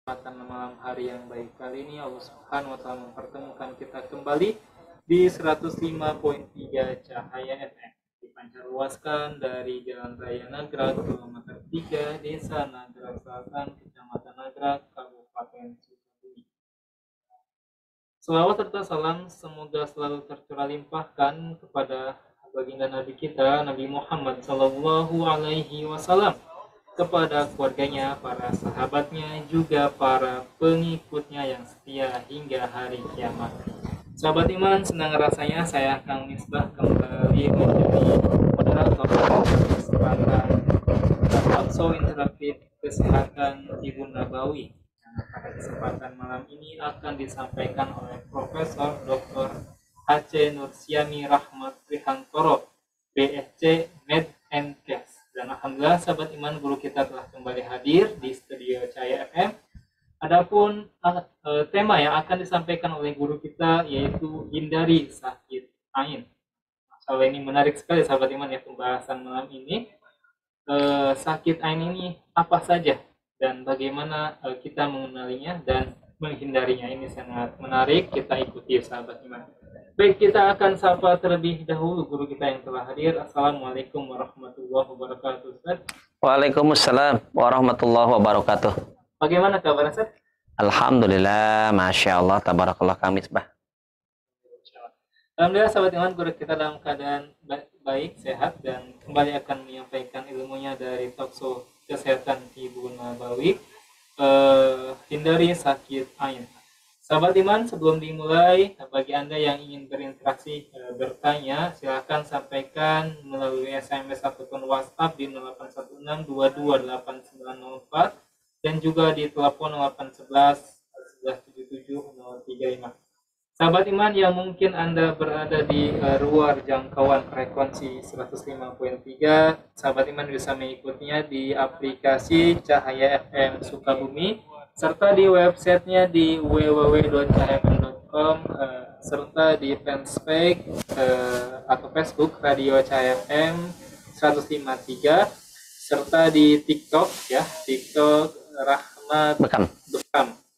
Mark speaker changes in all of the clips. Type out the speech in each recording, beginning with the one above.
Speaker 1: Kesempatan malam hari yang baik kali ini Allah Subhanahu wa taala mempertemukan kita kembali di 105.3 Cahaya FM, dipancarluaskan dari Jalan Raya Nagrag, kilometer 3, Desa Nagrag Selatan, Kecamatan Nagrag, Kabupaten Sukabumi. Selawat serta salam semoga selalu tercurah limpahkan kepada baginda Nabi kita, Nabi Muhammad Sallallahu Alaihi Wasallam, kepada keluarganya, para sahabatnya, juga para pengikutnya yang setia hingga hari kiamat. Sahabat iman, senang rasanya saya Kang Misbah kembali menjadi moderator kesempatan talkshow interaktif kesehatan Ibu Nabawi. Nah, pada kesempatan malam ini akan disampaikan oleh Profesor Dr. H.C. Nursiami Rahmat Prihantoro, BSc Med and Kes. Dan alhamdulillah sahabat iman, guru kita telah kembali hadir di studio Cahaya FM. Adapun tema yang akan disampaikan oleh guru kita yaitu hindari sakit ain. Masalah ini menarik sekali sahabat iman ya, pembahasan malam ini. Sakit ain ini apa saja dan bagaimana kita mengenalinya dan menghindarinya, ini sangat menarik, kita ikuti sahabat iman. Baik, kita akan sapa terlebih dahulu guru kita yang telah hadir. Assalamualaikum warahmatullahi wabarakatuh, Ustaz.
Speaker 2: Waalaikumsalam warahmatullahi wabarakatuh.
Speaker 1: Bagaimana kabar, Ustaz?
Speaker 2: Alhamdulillah, Masya Allah, tabarakallah Kang Misbah.
Speaker 1: Alhamdulillah sahabat iman, guru kita dalam keadaan baik, sehat, dan kembali akan menyampaikan ilmunya dari talkshow kesehatan Ibu Nabawi, hindari sakit ain. Sahabat iman, sebelum dimulai, bagi Anda yang ingin berinteraksi, bertanya, silakan sampaikan melalui SMS ataupun WhatsApp di 0816228904 dan juga di telepon 0811 1177 035. Sahabat iman yang mungkin Anda berada di luar jangkauan frekuensi 105.3, sahabat iman bisa mengikutinya di aplikasi Cahaya FM Sukabumi, serta di websitenya di www.cahayafm.com, serta di fanspage atau Facebook Radio Cahaya FM 105.3, serta di TikTok ya, TikTok Rahmat Bekam.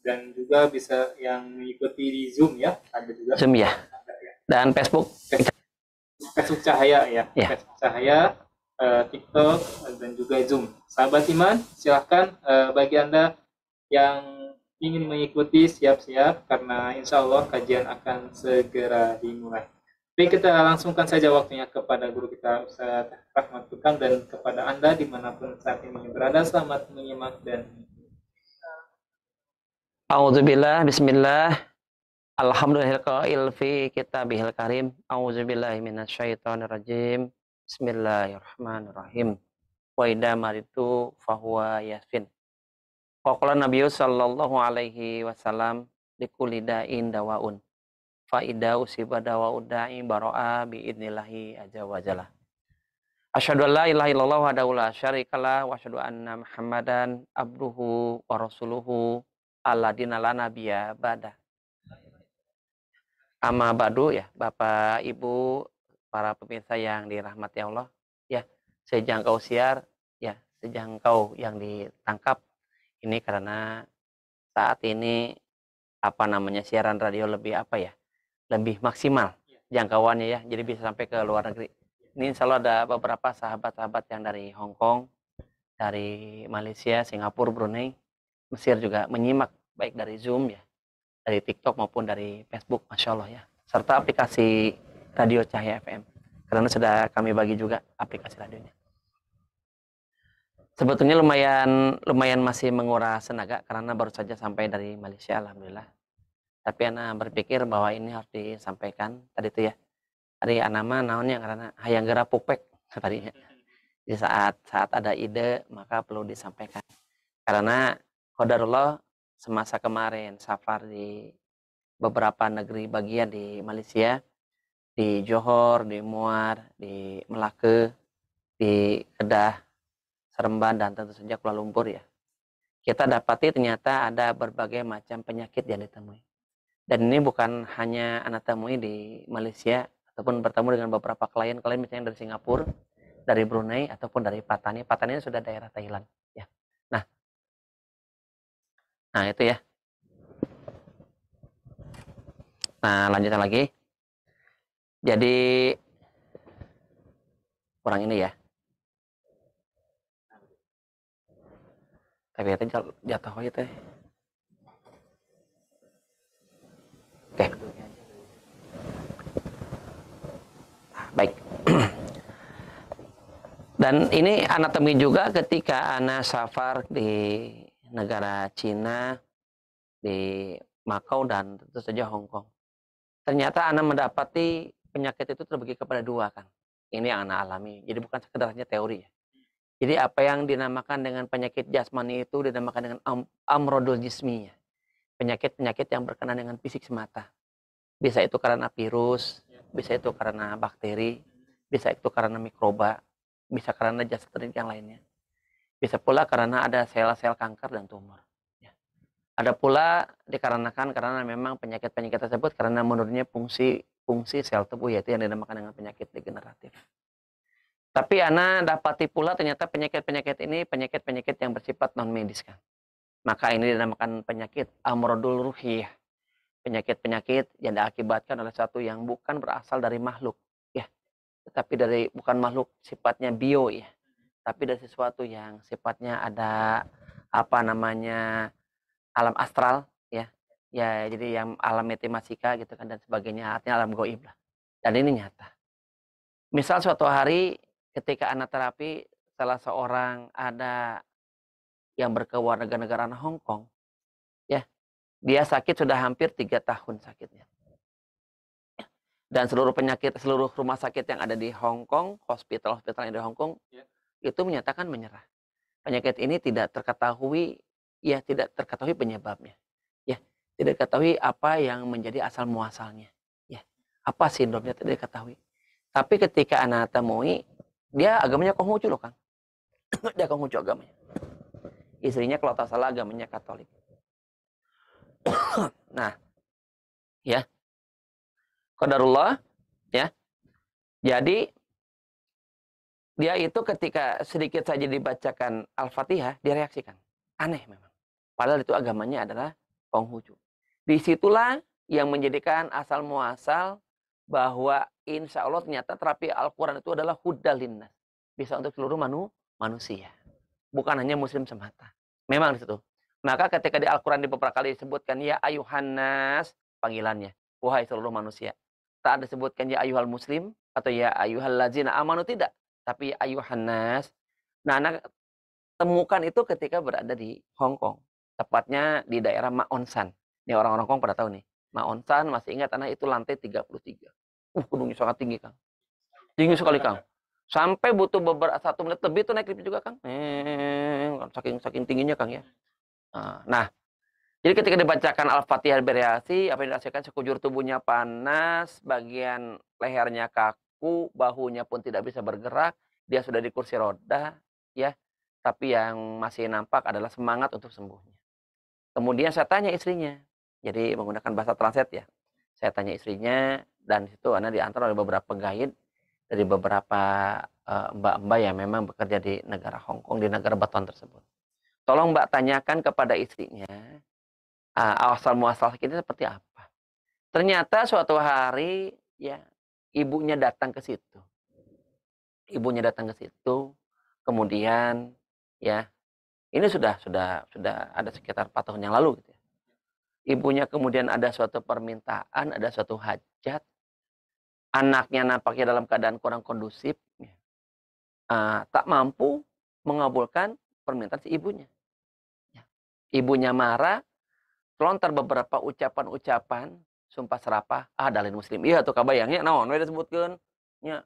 Speaker 1: Dan juga bisa yang mengikuti di Zoom ya, ada juga
Speaker 2: Zoom ya, dan Facebook
Speaker 1: Cahaya ya, Facebook Cahaya, TikTok, dan juga Zoom. Sahabat iman, silahkan bagi Anda yang ingin mengikuti siap-siap karena insya Allah kajian akan segera dimulai. Baik, kita langsungkan saja waktunya kepada guru kita Ustaz Rahmat Bekam, dan kepada Anda dimanapun saat ini berada, selamat menyimak dan
Speaker 2: A'udzubillah, bismillah, alhamdulillahil fi kitabihil karim, a'udzubillahi minasyaitonirrajim, bismillahirrahmanirrahim, wa idza maritu fahuwa yasfin. Qala Nabiyyu sallallahu alaihi wasallam, likulli da'in dawaun, fa idza usiba dawa'ud da'i bara'a bi idnillahi azza wa jalla. Asyhadu an la ilaha illallah wahdahu la syarikalah wa asyhadu anna Muhammadan abduhu wa rasuluhu alladina la nabiyya ba'da. Amma ba'du ya, Bapak Ibu para pemirsa yang dirahmati Allah ya, sejangkau siar ya, sejangkau yang ditangkap ini karena saat ini siaran radio lebih lebih maksimal jangkauannya ya, jadi bisa sampai ke luar negeri. Ini insya Allah ada beberapa sahabat-sahabat yang dari Hong Kong, dari Malaysia, Singapura, Brunei, Mesir juga menyimak, baik dari Zoom ya, dari TikTok maupun dari Facebook, Masya Allah ya, serta aplikasi Radio Cahaya FM, karena sudah kami bagi juga aplikasi radionya. Sebetulnya lumayan masih menguras tenaga karena baru saja sampai dari Malaysia, alhamdulillah. Tapi Ana berpikir bahwa ini harus disampaikan tadi itu ya. Tadi Ana naonnya karena hayang geura pupek tadinya. Di saat ada ide maka perlu disampaikan. Karena qadarullah semasa kemarin safar di beberapa negeri bagian di Malaysia, di Johor, di Muar, di Melaka, di Kedah, Seremban, dan tentu saja Kuala Lumpur ya. Kita dapati ternyata ada berbagai macam penyakit yang ditemui. Dan ini bukan hanya Ana temui di Malaysia, ataupun bertemu dengan beberapa klien misalnya dari Singapura, dari Brunei, ataupun dari Patani. Patani sudah daerah Thailand ya. Nah, Nah, itu ya. Nah, lanjutan lagi. Jadi kurang ini ya. Tapi itu jatuh aja teh. Oke, baik. Dan ini anatomi juga ketika Ana safar di negara Cina, di Makau dan tentu saja Hong Kong. Ternyata Ana mendapati penyakit itu terbagi kepada dua kan. Ini yang Ana alami. Jadi bukan sekedar hanya teori ya. Jadi apa yang dinamakan dengan penyakit jasmani itu dinamakan dengan amrodul jismiyah. Penyakit-penyakit yang berkenaan dengan fisik semata. Bisa itu karena virus, bisa itu karena bakteri, bisa itu karena mikroba, bisa karena jasad yang lainnya. Bisa pula karena ada sel-sel kanker dan tumor. Ya. Ada pula dikarenakan karena memang penyakit-penyakit tersebut karena menurunnya fungsi sel tubuh, yaitu yang dinamakan dengan penyakit degeneratif. Tapi Ana dapati pula ternyata penyakit-penyakit ini penyakit-penyakit yang bersifat non medis kan. Maka ini dinamakan penyakit amrodul ruhiyah. Penyakit-penyakit yang diakibatkan oleh satu yang bukan berasal dari makhluk ya, tetapi dari bukan makhluk sifatnya bio ya, tapi dari sesuatu yang sifatnya ada apa namanya alam astral ya. Ya, jadi yang alam matematika gitu kan dan sebagainya, artinya alam gaib lah. Dan ini nyata. Misal suatu hari ketika anak terapi salah seorang ada yang berkewarganegaraan Hong Kong ya, dia sakit sudah hampir 3 tahun sakitnya. Dan seluruh rumah sakit yang ada di Hong Kong, hospital-hospital yang ada di Hong Kong, itu menyatakan menyerah. Penyakit ini tidak terketahui penyebabnya. Ya, tidak diketahui apa yang menjadi asal muasalnya. Ya, apa sindromnya tidak diketahui. Tapi ketika anak temui, dia agamanya Konghucu loh Kang. Dia Konghucu agamanya. Istrinya kalau tak salah agamanya Katolik. Nah, ya, qadarullah, ya. Jadi dia itu ketika sedikit saja dibacakan Al-Fatihah, dia reaksikan. Aneh memang. Padahal itu agamanya adalah Konghucu. Disitulah yang menjadikan asal muasal bahwa insya Allah ternyata terapi Al-Quran itu adalah hudalinnas. Bisa untuk seluruh manusia. Bukan hanya muslim semata. Memang di situ. Maka ketika di Al-Quran di beberapa kali disebutkan ya ayuhannas, panggilannya. Wahai seluruh manusia. Tak disebutkan ya ayuhal muslim atau ya ayuhal lazina amanu, tidak. Tapi ya ayuhannas. Nah, anak temukan itu ketika berada di Hong Kong. Tepatnya di daerah Ma On Shan. Ini orang-orang Hong Kong pada tahu nih. Ma On Shan, masih ingat anak itu lantai 33. Gunungnya sangat tinggi, Kang. Tinggi sekali, Kang. Sampai butuh beberapa 1 menit lebih tuh naik lift juga, Kang. Saking tingginya, Kang ya. Nah, jadi ketika dibacakan Al-Fatihah bereaksi, apa yang dirasakan sekujur tubuhnya panas, bagian lehernya kaku, bahunya pun tidak bisa bergerak, dia sudah di kursi roda, ya. Tapi yang masih nampak adalah semangat untuk sembuhnya. Kemudian saya tanya istrinya, jadi menggunakan bahasa translate ya. Saya tanya istrinya, dan di situ Ana diantar oleh beberapa guide dari beberapa mbak-mbak yang memang bekerja di negara Hong Kong, di negara Baton tersebut. Tolong Mbak tanyakan kepada istrinya, asal muasal sakitnya seperti apa. Ternyata suatu hari ya ibunya datang ke situ. Ibunya datang ke situ, kemudian ya ini sudah ada sekitar 4 tahun yang lalu gitu ya. Ibunya kemudian ada suatu permintaan, ada suatu hajat. Anaknya nampaknya dalam keadaan kurang kondusif, tak mampu mengabulkan permintaan si ibunya. Ya. Ibunya marah, lontar beberapa ucapan-ucapan sumpah serapah, dalin muslim. Iya tuh kabayangnya naon we disebutkeun nya.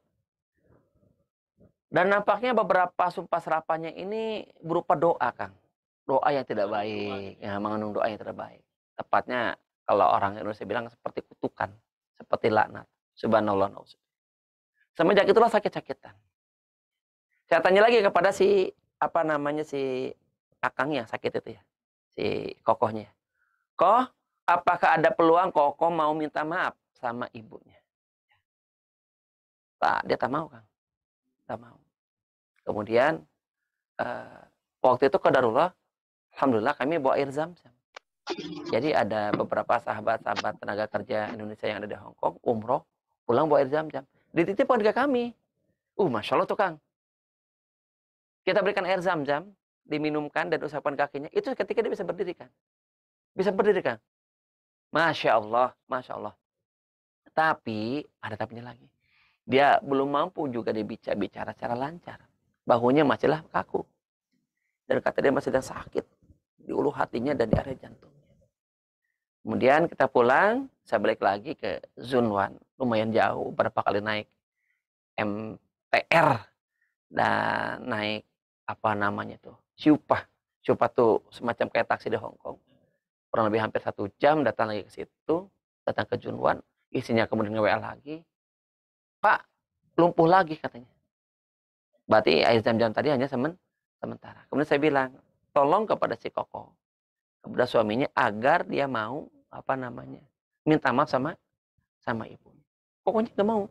Speaker 2: Dan nampaknya beberapa sumpah serapahnya ini berupa doa, Kang. Doa yang tidak baik, ya, mengandung doa yang tidak baik. Tepatnya kalau orang Indonesia bilang seperti kutukan, seperti laknat. Subhanallah naudzubillah. Semenjak itulah sakit-sakitan. Saya tanya lagi kepada si apa namanya si akang yang sakit itu ya, si kokohnya. Koh, apakah ada peluang kokoh mau minta maaf sama ibunya? Dia tak mau, Kang. Tak mau. Kemudian waktu itu qadarullah, alhamdulillah kami bawa air zam-zam. Jadi ada beberapa sahabat-sahabat tenaga kerja Indonesia yang ada di Hong Kong, umroh, pulang bawa air zam-zam. Dititipkan ke kami. Masya Allah tuh Kang. Kita berikan air zam-zam, diminumkan dan usapkan kakinya. Itu ketika dia bisa berdiri Kang. Bisa berdiri Kang. Masya Allah, Masya Allah. Tapi, ada tapinya lagi. Dia belum mampu juga dia bicara secara lancar. Bahunya masihlah kaku. Dan kata dia masih ada sakit di ulu hatinya dan di area jantungnya. Kemudian kita pulang, saya balik lagi ke Zunwan. Lumayan jauh, berapa kali naik MTR. Dan naik, apa namanya tuh, Siupah. Siupah tuh semacam kayak taksi di Hong Kong. Kurang lebih hampir 1 jam, datang lagi ke situ. Datang ke Zunwan, isinya kemudian nge-WA lagi. Pak, lumpuh lagi katanya. Berarti air jam-jam tadi hanya sementara. Kemudian saya bilang, tolong kepada si Koko, kepada suaminya agar dia mau minta maaf sama ibunya. Pokoknya nggak mau.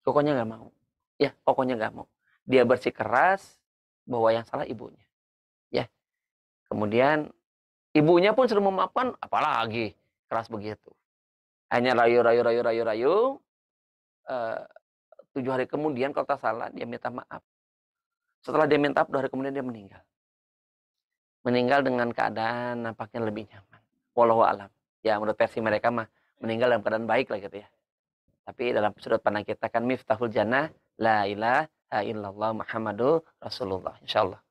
Speaker 2: Pokoknya nggak mau. Ya, pokoknya nggak mau. Dia bersikeras bahwa yang salah ibunya. Ya. Kemudian ibunya pun sudah memaafkan, apalagi keras begitu. Hanya rayu. 7 hari kemudian kalau tak salah dia minta maaf. Setelah dia minta maaf, 2 hari kemudian dia meninggal. Meninggal dengan keadaan nampaknya lebih nyaman. Wallahu a'lam. Ya menurut versi mereka mah meninggal dalam keadaan baik lah gitu ya. Tapi dalam sudut pandang kita kan miftahul jannah la ilaha illallah Muhammadur Rasulullah insyaallah.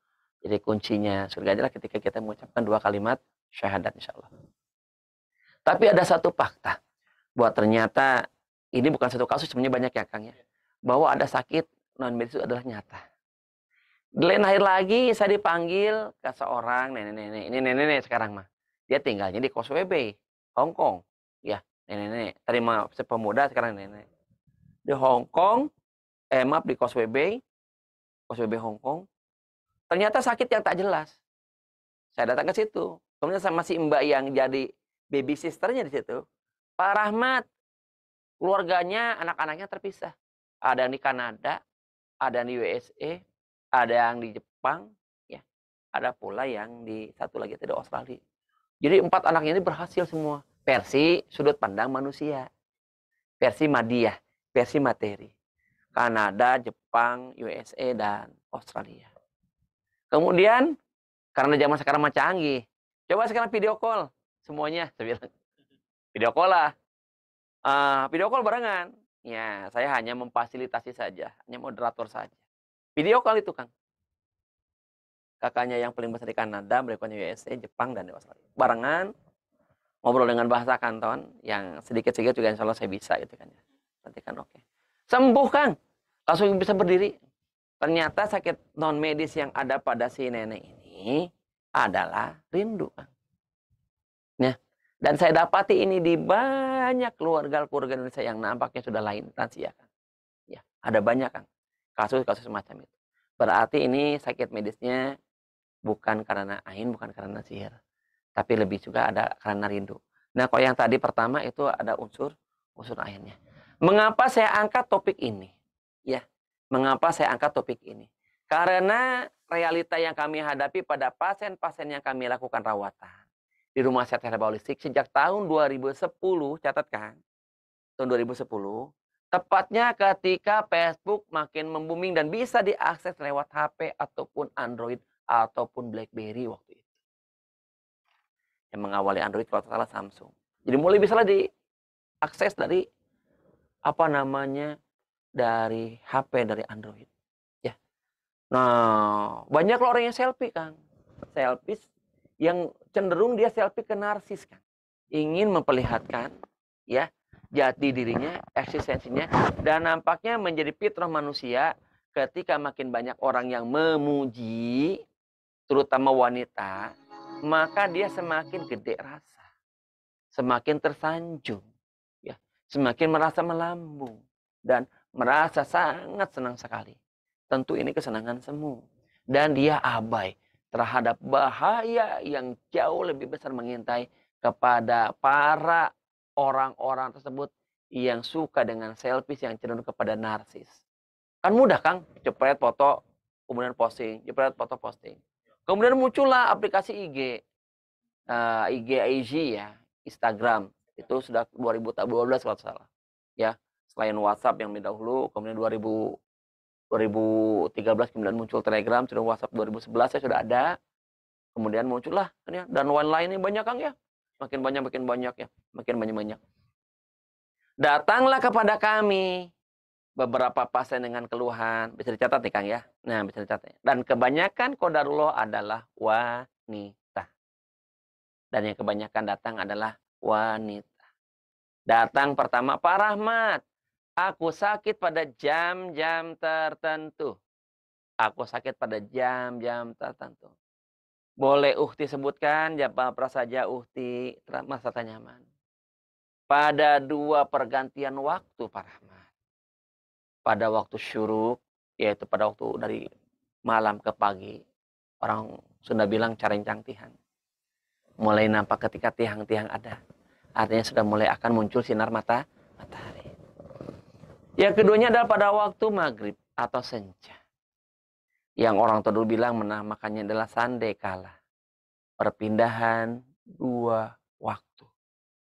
Speaker 2: Jadi kuncinya surga adalah ketika kita mengucapkan 2 kalimat syahadat insyaallah. Tapi ada satu fakta bahwa ternyata ini bukan satu kasus, sebenarnya banyak ya Kang ya. Bahwa ada sakit non medis itu adalah nyata. Di lain hari lagi saya dipanggil ke seorang nenek-nenek. Ini nenek-nenek sekarang mah. Dia tinggalnya di Causeway Bay, Hong Kong. Ya, nenek-nenek. Tadi mah pemuda, sekarang nenek. Di Hong Kong, maaf di Causeway Bay Hong Kong. Ternyata sakit yang tak jelas. Saya datang ke situ. Kemudian sama si Mbak yang jadi baby sisternya di situ. Pak Rahmat, keluarganya, anak-anaknya terpisah. Ada yang di Kanada, ada yang di USA, ada yang di Jepang, ya. Ada pula yang di satu lagi di Australia. Jadi 4 anaknya ini berhasil semua. Versi sudut pandang manusia. Versi madiyah, versi materi. Kanada, Jepang, USA, dan Australia. Kemudian, karena zaman sekarang mah canggih, coba sekarang video call. Semuanya, saya bilang. Video call lah. Video call barengan. Ya, saya hanya memfasilitasi saja. Hanya moderator saja. Video call itu, Kang. Kakaknya yang paling besar di Kanada, berikutnya USA, Jepang, dan Australia. Barengan, ngobrol dengan bahasa kanton, yang sedikit-sedikit juga insya Allah saya bisa gitu kan ya. Nanti kan oke. Sembuh, Kang. Langsung bisa berdiri. Ternyata sakit non medis yang ada pada si nenek ini adalah rindu, Kang. Ya. Dan saya dapati ini di banyak keluarga Indonesia yang nampaknya sudah lain lansia, Kang. Ya, ada banyak, Kang. Kasus-kasus semacam itu. Berarti ini sakit medisnya bukan karena ain, bukan karena sihir. Tapi lebih juga ada karena rindu. Nah, kalau yang tadi pertama itu ada unsur ainnya. Mengapa saya angkat topik ini? Ya, mengapa saya angkat topik ini? Karena realita yang kami hadapi pada pasien-pasien yang kami lakukan rawatan di Rumah Sakit Herbal Holistik sejak tahun 2010, catatkan, tahun 2010, tepatnya ketika Facebook makin membuming dan bisa diakses lewat HP ataupun Android ataupun BlackBerry waktu itu. Yang mengawali Android kalau salah Samsung. Jadi mulai bisa diakses dari dari HP, dari Android. Ya. Nah, banyak loh orang yang selfie, Kang. Selfie yang cenderung dia selfie ke narsis, Kang. Ingin memperlihatkan ya jati dirinya, eksistensinya, dan nampaknya menjadi fitrah manusia ketika makin banyak orang yang memuji, terutama wanita, maka dia semakin gede rasa, semakin tersanjung, ya, semakin merasa melambung, dan merasa sangat senang sekali. Tentu ini kesenangan semu. Dan dia abai terhadap bahaya yang jauh lebih besar mengintai kepada para orang-orang tersebut yang suka dengan selfies yang cenderung kepada narsis. Kan mudah, Kang, jepret foto, kemudian posting, jepret foto posting. Kemudian muncullah aplikasi IG. IG ya, Instagram. Itu sudah 2012 kalau salah. Ya, selain WhatsApp yang dahulu, kemudian 2013 kemudian muncul Telegram, sudah WhatsApp 2011 saya sudah ada. Kemudian muncullah ya, dan lain-lain ini banyak Kang ya. Makin banyak ya, makin banyak. Datanglah kepada kami beberapa pasien dengan keluhan, bisa dicatat nih Kang ya. Nah, bisa dicatat. Dan kebanyakan qadarullah adalah wanita. Dan yang kebanyakan datang adalah wanita. Datang pertama, Pak Rahmat, aku sakit pada jam-jam tertentu. Aku sakit pada jam-jam tertentu. Boleh Uhti sebutkan apa saja Uhti masa nyaman. Pada 2 pergantian waktu Pak Rahmat. Pada waktu syuruk, yaitu pada waktu dari malam ke pagi. Orang Sunda bilang careng-cangtihan. Mulai nampak ketika tiang-tiang ada. Artinya sudah mulai akan muncul sinar matahari. Yang keduanya adalah pada waktu maghrib atau senja. Yang orang tua dulu bilang menamakannya adalah sandekala. Perpindahan 2 waktu.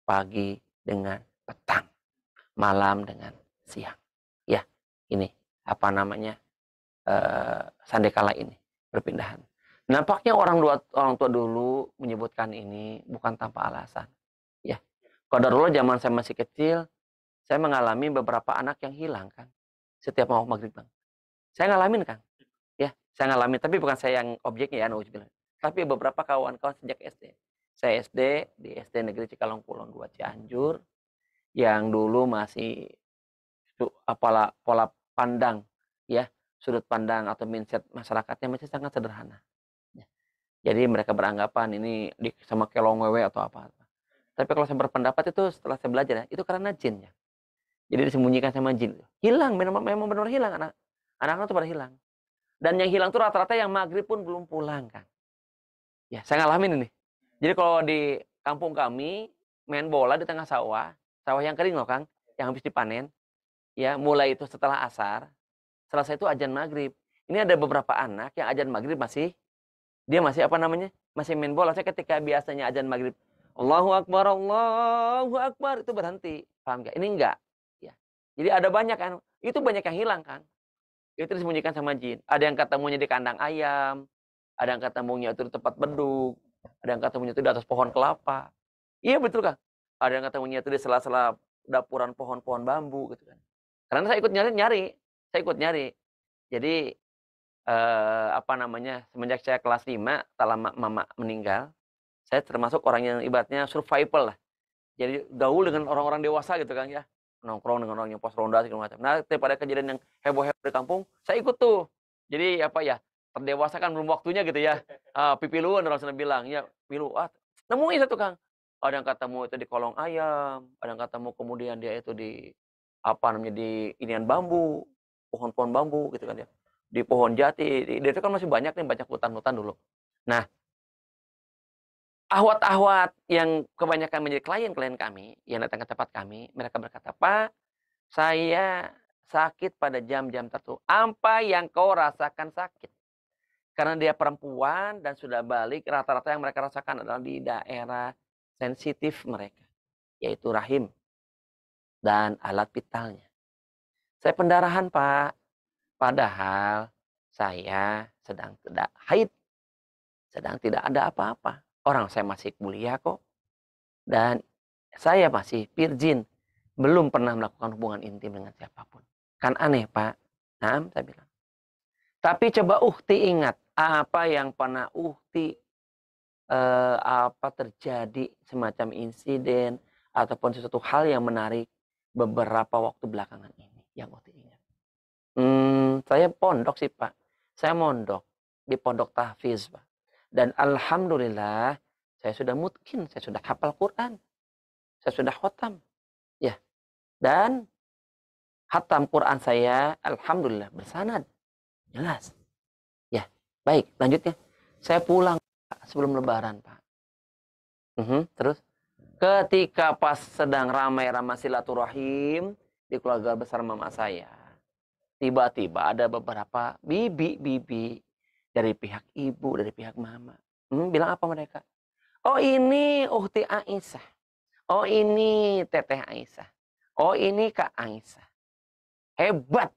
Speaker 2: Pagi dengan petang. Malam dengan siang. Ya, ini apa namanya sandekala ini. Perpindahan. Nampaknya orang tua dulu menyebutkan ini bukan tanpa alasan. Ya, qadarullah zaman saya masih kecil, saya mengalami beberapa anak yang hilang kan. Setiap mau maghrib Bang. Saya ngalamin Kang. Ya, saya ngalamin, tapi bukan saya yang objeknya ya, nauzubillah. Tapi beberapa kawan-kawan sejak SD. Saya SD di SD Negeri Cikalong Kulon 2 Cianjur, yang dulu masih pola pandang ya, sudut pandang atau mindset masyarakatnya masih sangat sederhana. Ya. Jadi mereka beranggapan ini sama kelong wewe atau apa. Tapi kalau saya berpendapat itu setelah saya belajar ya, itu karena jin ya. Jadi disembunyikan sama jin. Hilang, memang benar hilang anak-anak itu pada hilang. Dan yang hilang itu rata-rata yang maghrib pun belum pulang kan. Ya, saya ngalamin ini. Jadi kalau di kampung kami main bola di tengah sawah, sawah yang kering loh Kang, yang habis dipanen. Ya, mulai itu setelah asar, selesai itu azan maghrib. Ini ada beberapa anak yang azan maghrib dia masih apa namanya, masih main bola. Saya ketika biasanya azan maghrib, Allahu Akbar, itu berhenti. Paham nggak? Ini enggak. Ya. Jadi ada banyak kan, itu banyak yang hilang Kang. Itu disembunyikan sama jin. Ada yang ketemunya di kandang ayam, ada yang ketemunya itu di tempat beduk, ada yang ketemunya itu di atas pohon kelapa. Iya betul Kang. Ada yang ketemunya itu di sela-sela dapuran pohon-pohon bambu gitu kan. Karena saya ikut nyari. Saya ikut nyari. Jadi apa namanya, semenjak saya kelas 5 setelah mama meninggal, saya termasuk orang yang ibaratnya survival lah. Jadi gaul dengan orang-orang dewasa gitu kan ya. Nongkrong dengan orang yang pos ronda segala macam. Nah, daripada kejadian yang heboh-heboh di kampung, saya ikut tuh. Jadi apa ya, terdewasa kan belum waktunya gitu ya. Pipiluan orang sana bilang, ya pilu. Nemuin satu Kang. Ada yang ketemu itu di kolong ayam, ada yang ketemu kemudian dia itu di apa namanya di inian bambu, pohon-pohon bambu gitu kan ya. Di pohon jati, di itu kan masih banyak nih, banyak hutan-hutan dulu. Nah, ahwat-ahwat yang kebanyakan menjadi klien-klien kami, yang datang ke tempat kami, mereka berkata, "Pak, saya sakit pada jam-jam tertentu." "Apa yang kau rasakan sakit?" Karena dia perempuan dan sudah balik, rata-rata yang mereka rasakan adalah di daerah sensitif mereka, yaitu rahim dan alat vitalnya. "Saya pendarahan, Pak." Padahal saya sedang tidak haid, sedang tidak ada apa-apa. Orang saya masih kuliah kok. Dan saya masih virgin, belum pernah melakukan hubungan intim dengan siapapun. Kan aneh, Pak. Nah, saya bilang. Tapi coba Uhti ingat, apa yang pernah Uhti apa terjadi semacam insiden ataupun sesuatu hal yang menarik beberapa waktu belakangan ini yang Uhti ingat. Saya pondok sih, Pak. Saya mondok di pondok tahfiz, Pak. Dan alhamdulillah saya sudah mutkin, saya sudah hafal Quran. Saya sudah khatam. Ya. Dan khatam Quran saya alhamdulillah bersanad. Jelas. Ya. Baik, lanjutnya. Saya pulang Pak, sebelum lebaran, Pak. Terus ketika pas sedang ramai-ramai silaturahim di keluarga besar mama saya, tiba-tiba ada beberapa bibi-bibi dari pihak ibu, dari pihak mama. Bilang apa mereka? Oh ini Uhti Aisyah. Oh ini Teteh Aisyah. Oh ini Kak Aisyah. Hebat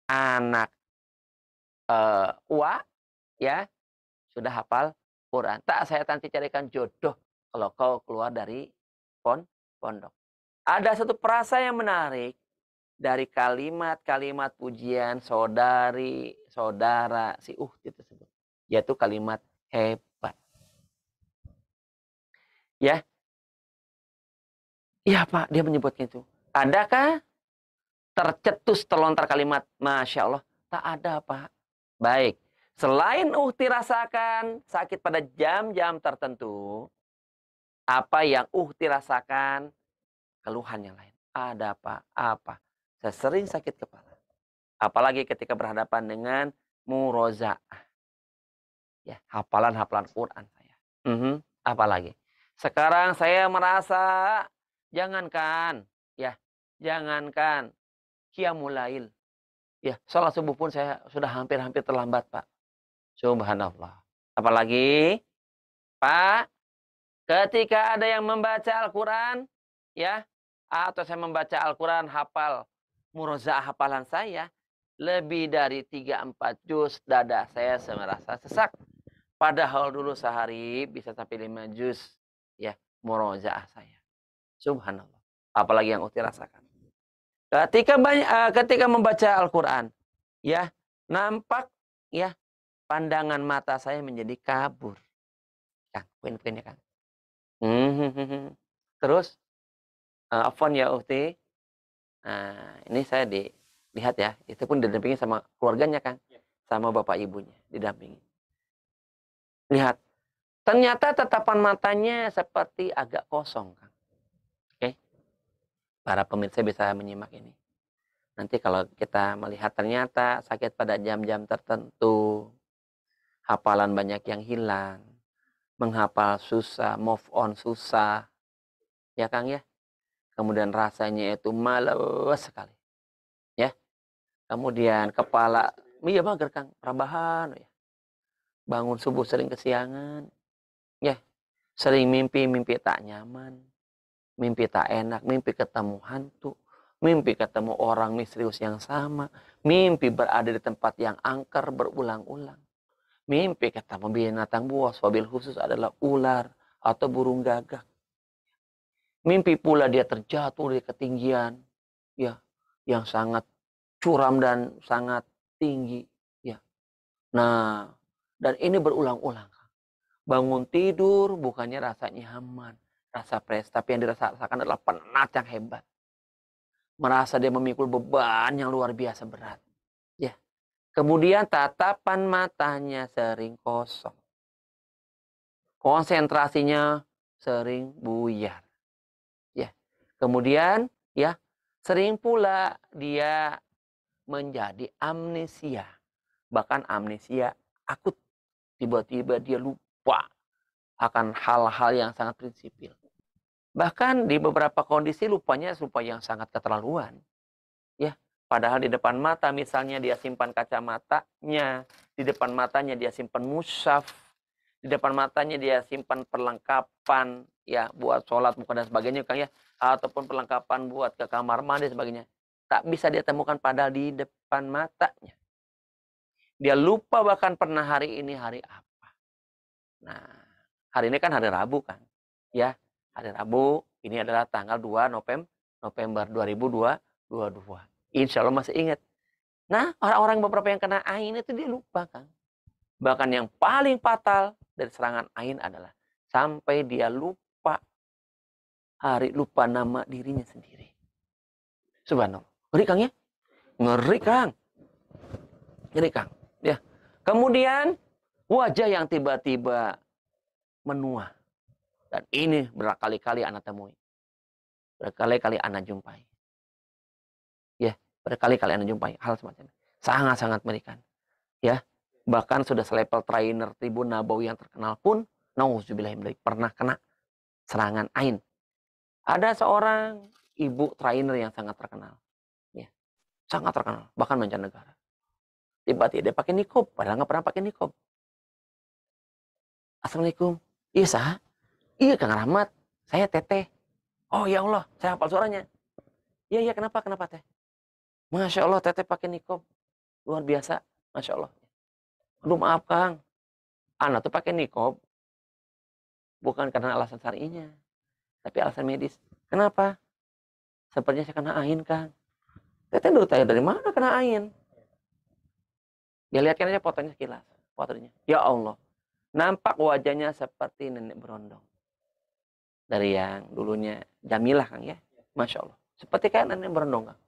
Speaker 2: anak Uwa ya sudah hafal Quran. Tak saya nanti carikan jodoh kalau kau keluar dari pondok. Ada satu perasa yang menarik dari kalimat-kalimat pujian saudari, saudara si Uhti tersebut. Yaitu kalimat hebat. Ya, iya Pak, dia menyebutkan itu. Adakah tercetus terlontar kalimat Masya Allah? Tak ada Pak. Baik, selain Uhti rasakan sakit pada jam-jam tertentu, apa yang Uhti rasakan keluhan yang lain? Ada Pak, apa? Saya sering sakit kepala. Apalagi ketika berhadapan dengan murozaah. Ya, hafalan-hafalan Quran saya. Apalagi. Sekarang saya merasa jangankan ya, jangankan qiyamul lail. Ya, salat subuh pun saya sudah hampir-hampir terlambat, Pak. Subhanallah. Apalagi, Pak, ketika ada yang membaca Al-Quran, ya, atau saya membaca Al-Quran hafal, murozaah hafalan saya, lebih dari 3-4 juz, dada saya merasa sesak. Padahal dulu sehari bisa sampai 5 juz, ya, murozaah saya. Subhanallah. Apalagi yang Uti rasakan. Ketika membaca Al-Quran, ya, nampak, ya, pandangan mata saya menjadi kabur. Kang, poin-poinnya, Kang. Terus, afwan ya Uhti. Nah, ini saya dilihat ya, itu pun didampingi sama keluarganya, Kang.
Speaker 1: Ya.
Speaker 2: Sama bapak ibunya, didampingi. Lihat, ternyata tatapan matanya seperti agak kosong, Kang. Oke, para pemirsa bisa menyimak ini. Nanti kalau kita melihat ternyata sakit pada jam-jam tertentu, hafalan banyak yang hilang, menghafal susah, move on susah, ya Kang ya. Kemudian rasanya itu males sekali, ya. Kemudian kepala, iya mager Kang, rebahan, ya. Bangun subuh sering kesiangan, ya. Sering mimpi tak nyaman, mimpi tak enak, mimpi ketemu hantu, mimpi ketemu orang misterius yang sama, mimpi berada di tempat yang angker berulang-ulang. Mimpi ketemu binatang buas, wabil khusus adalah ular atau burung gagak. Mimpi pula dia terjatuh dari ketinggian, ya, yang sangat curam dan sangat tinggi, ya. Nah, dan ini berulang-ulang. Bangun tidur bukannya rasa nyaman, rasa fresh, tapi yang dirasakan adalah penat yang hebat. Merasa dia memikul beban yang luar biasa berat, ya. Kemudian tatapan matanya sering kosong. Konsentrasinya sering buyar. Ya. Kemudian ya, sering pula dia menjadi amnesia. Bahkan amnesia akut. Tiba-tiba dia lupa akan hal-hal yang sangat prinsipil. Bahkan di beberapa kondisi lupanya lupa yang sangat keterlaluan. Ya, padahal di depan mata misalnya dia simpan kacamatanya, di depan matanya dia simpan mushaf, di depan matanya dia simpan perlengkapan ya buat sholat bukan dan sebagainya Kang ya, ataupun perlengkapan buat ke kamar mandi dan sebagainya. Tak bisa dia temukan padahal di depan matanya. Dia lupa bahkan pernah hari ini hari apa. Nah, hari ini kan hari Rabu kan. Ya, hari Rabu ini adalah tanggal 2 November 2022. Insya Allah masih ingat. Nah, orang-orang beberapa yang kena ain itu dia lupa kan. Bahkan yang paling fatal dari serangan ain adalah sampai dia lupa lupa nama dirinya sendiri. Subhanallah. Ngeri Kang ya? Ngeri Kang. Ngeri Kang. Ya. Kemudian wajah yang tiba-tiba menua. Dan ini berkali-kali anak temui. Berkali-kali anak jumpai. Ya, berkali-kali anak jumpai hal semacam ini. Sangat-sangat mengerikan. Ya. Bahkan sudah selevel trainer Tribun Nabawi yang terkenal pun nauzubillahi pernah kena serangan ain. Ada seorang ibu trainer yang sangat terkenal. Ya, sangat terkenal, bahkan mancanegara. Tiba-tiba dia pakai nikob, padahal nggak pernah pakai nikob. Assalamualaikum. Iya sah. Iya Kang Rahmat, saya Teteh. Oh ya Allah, saya hafal suaranya. Iya, iya, kenapa, kenapa Teh? Masya Allah, Teteh pakai nikob. Luar biasa, Masya Allah. Aduh maaf Kang, anak tuh pakai nikob bukan karena alasan syar'inya, tapi alasan medis. Kenapa? Sepertinya saya kena ain Kang. Teteh dulu tanya dari mana kena ain? Ya lihatkan aja fotonya sekilas, fotonya. Ya Allah, nampak wajahnya seperti nenek berondong. Dari yang dulunya Jamilah Kang ya, Masya Allah. Seperti kayak nenek berondong Kang.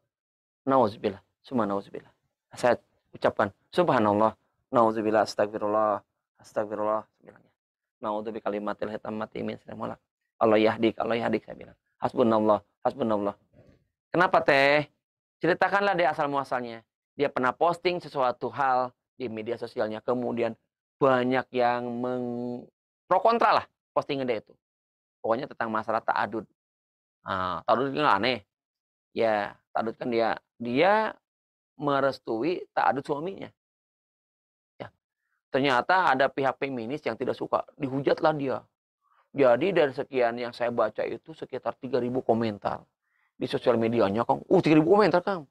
Speaker 2: Nauzubillah, summa nauzubillah. Saya ucapkan subhanallah, nauzubillah, astagfirullah, astagfirullah. Naudzubi kalimatil hitammati min syarri ma Allah yahdik, Allah yahdik saya bilang. Hasbunallah, hasbunallah. Kenapa Teh? Ceritakanlah dia asal muasalnya. Dia pernah posting sesuatu hal di media sosialnya, kemudian banyak yang pro kontra lah postingan dia itu. Pokoknya tentang masalah ta'adud. Nah, ta'adud itu nggak aneh. Ya, ta'adud kan dia merestui ta'adud suaminya. Ya, ternyata ada pihak feminis yang tidak suka, dihujatlah dia. Jadi dari sekian yang saya baca itu sekitar 3.000 komentar di sosial medianya, Kang. 3.000 komentar, Kang.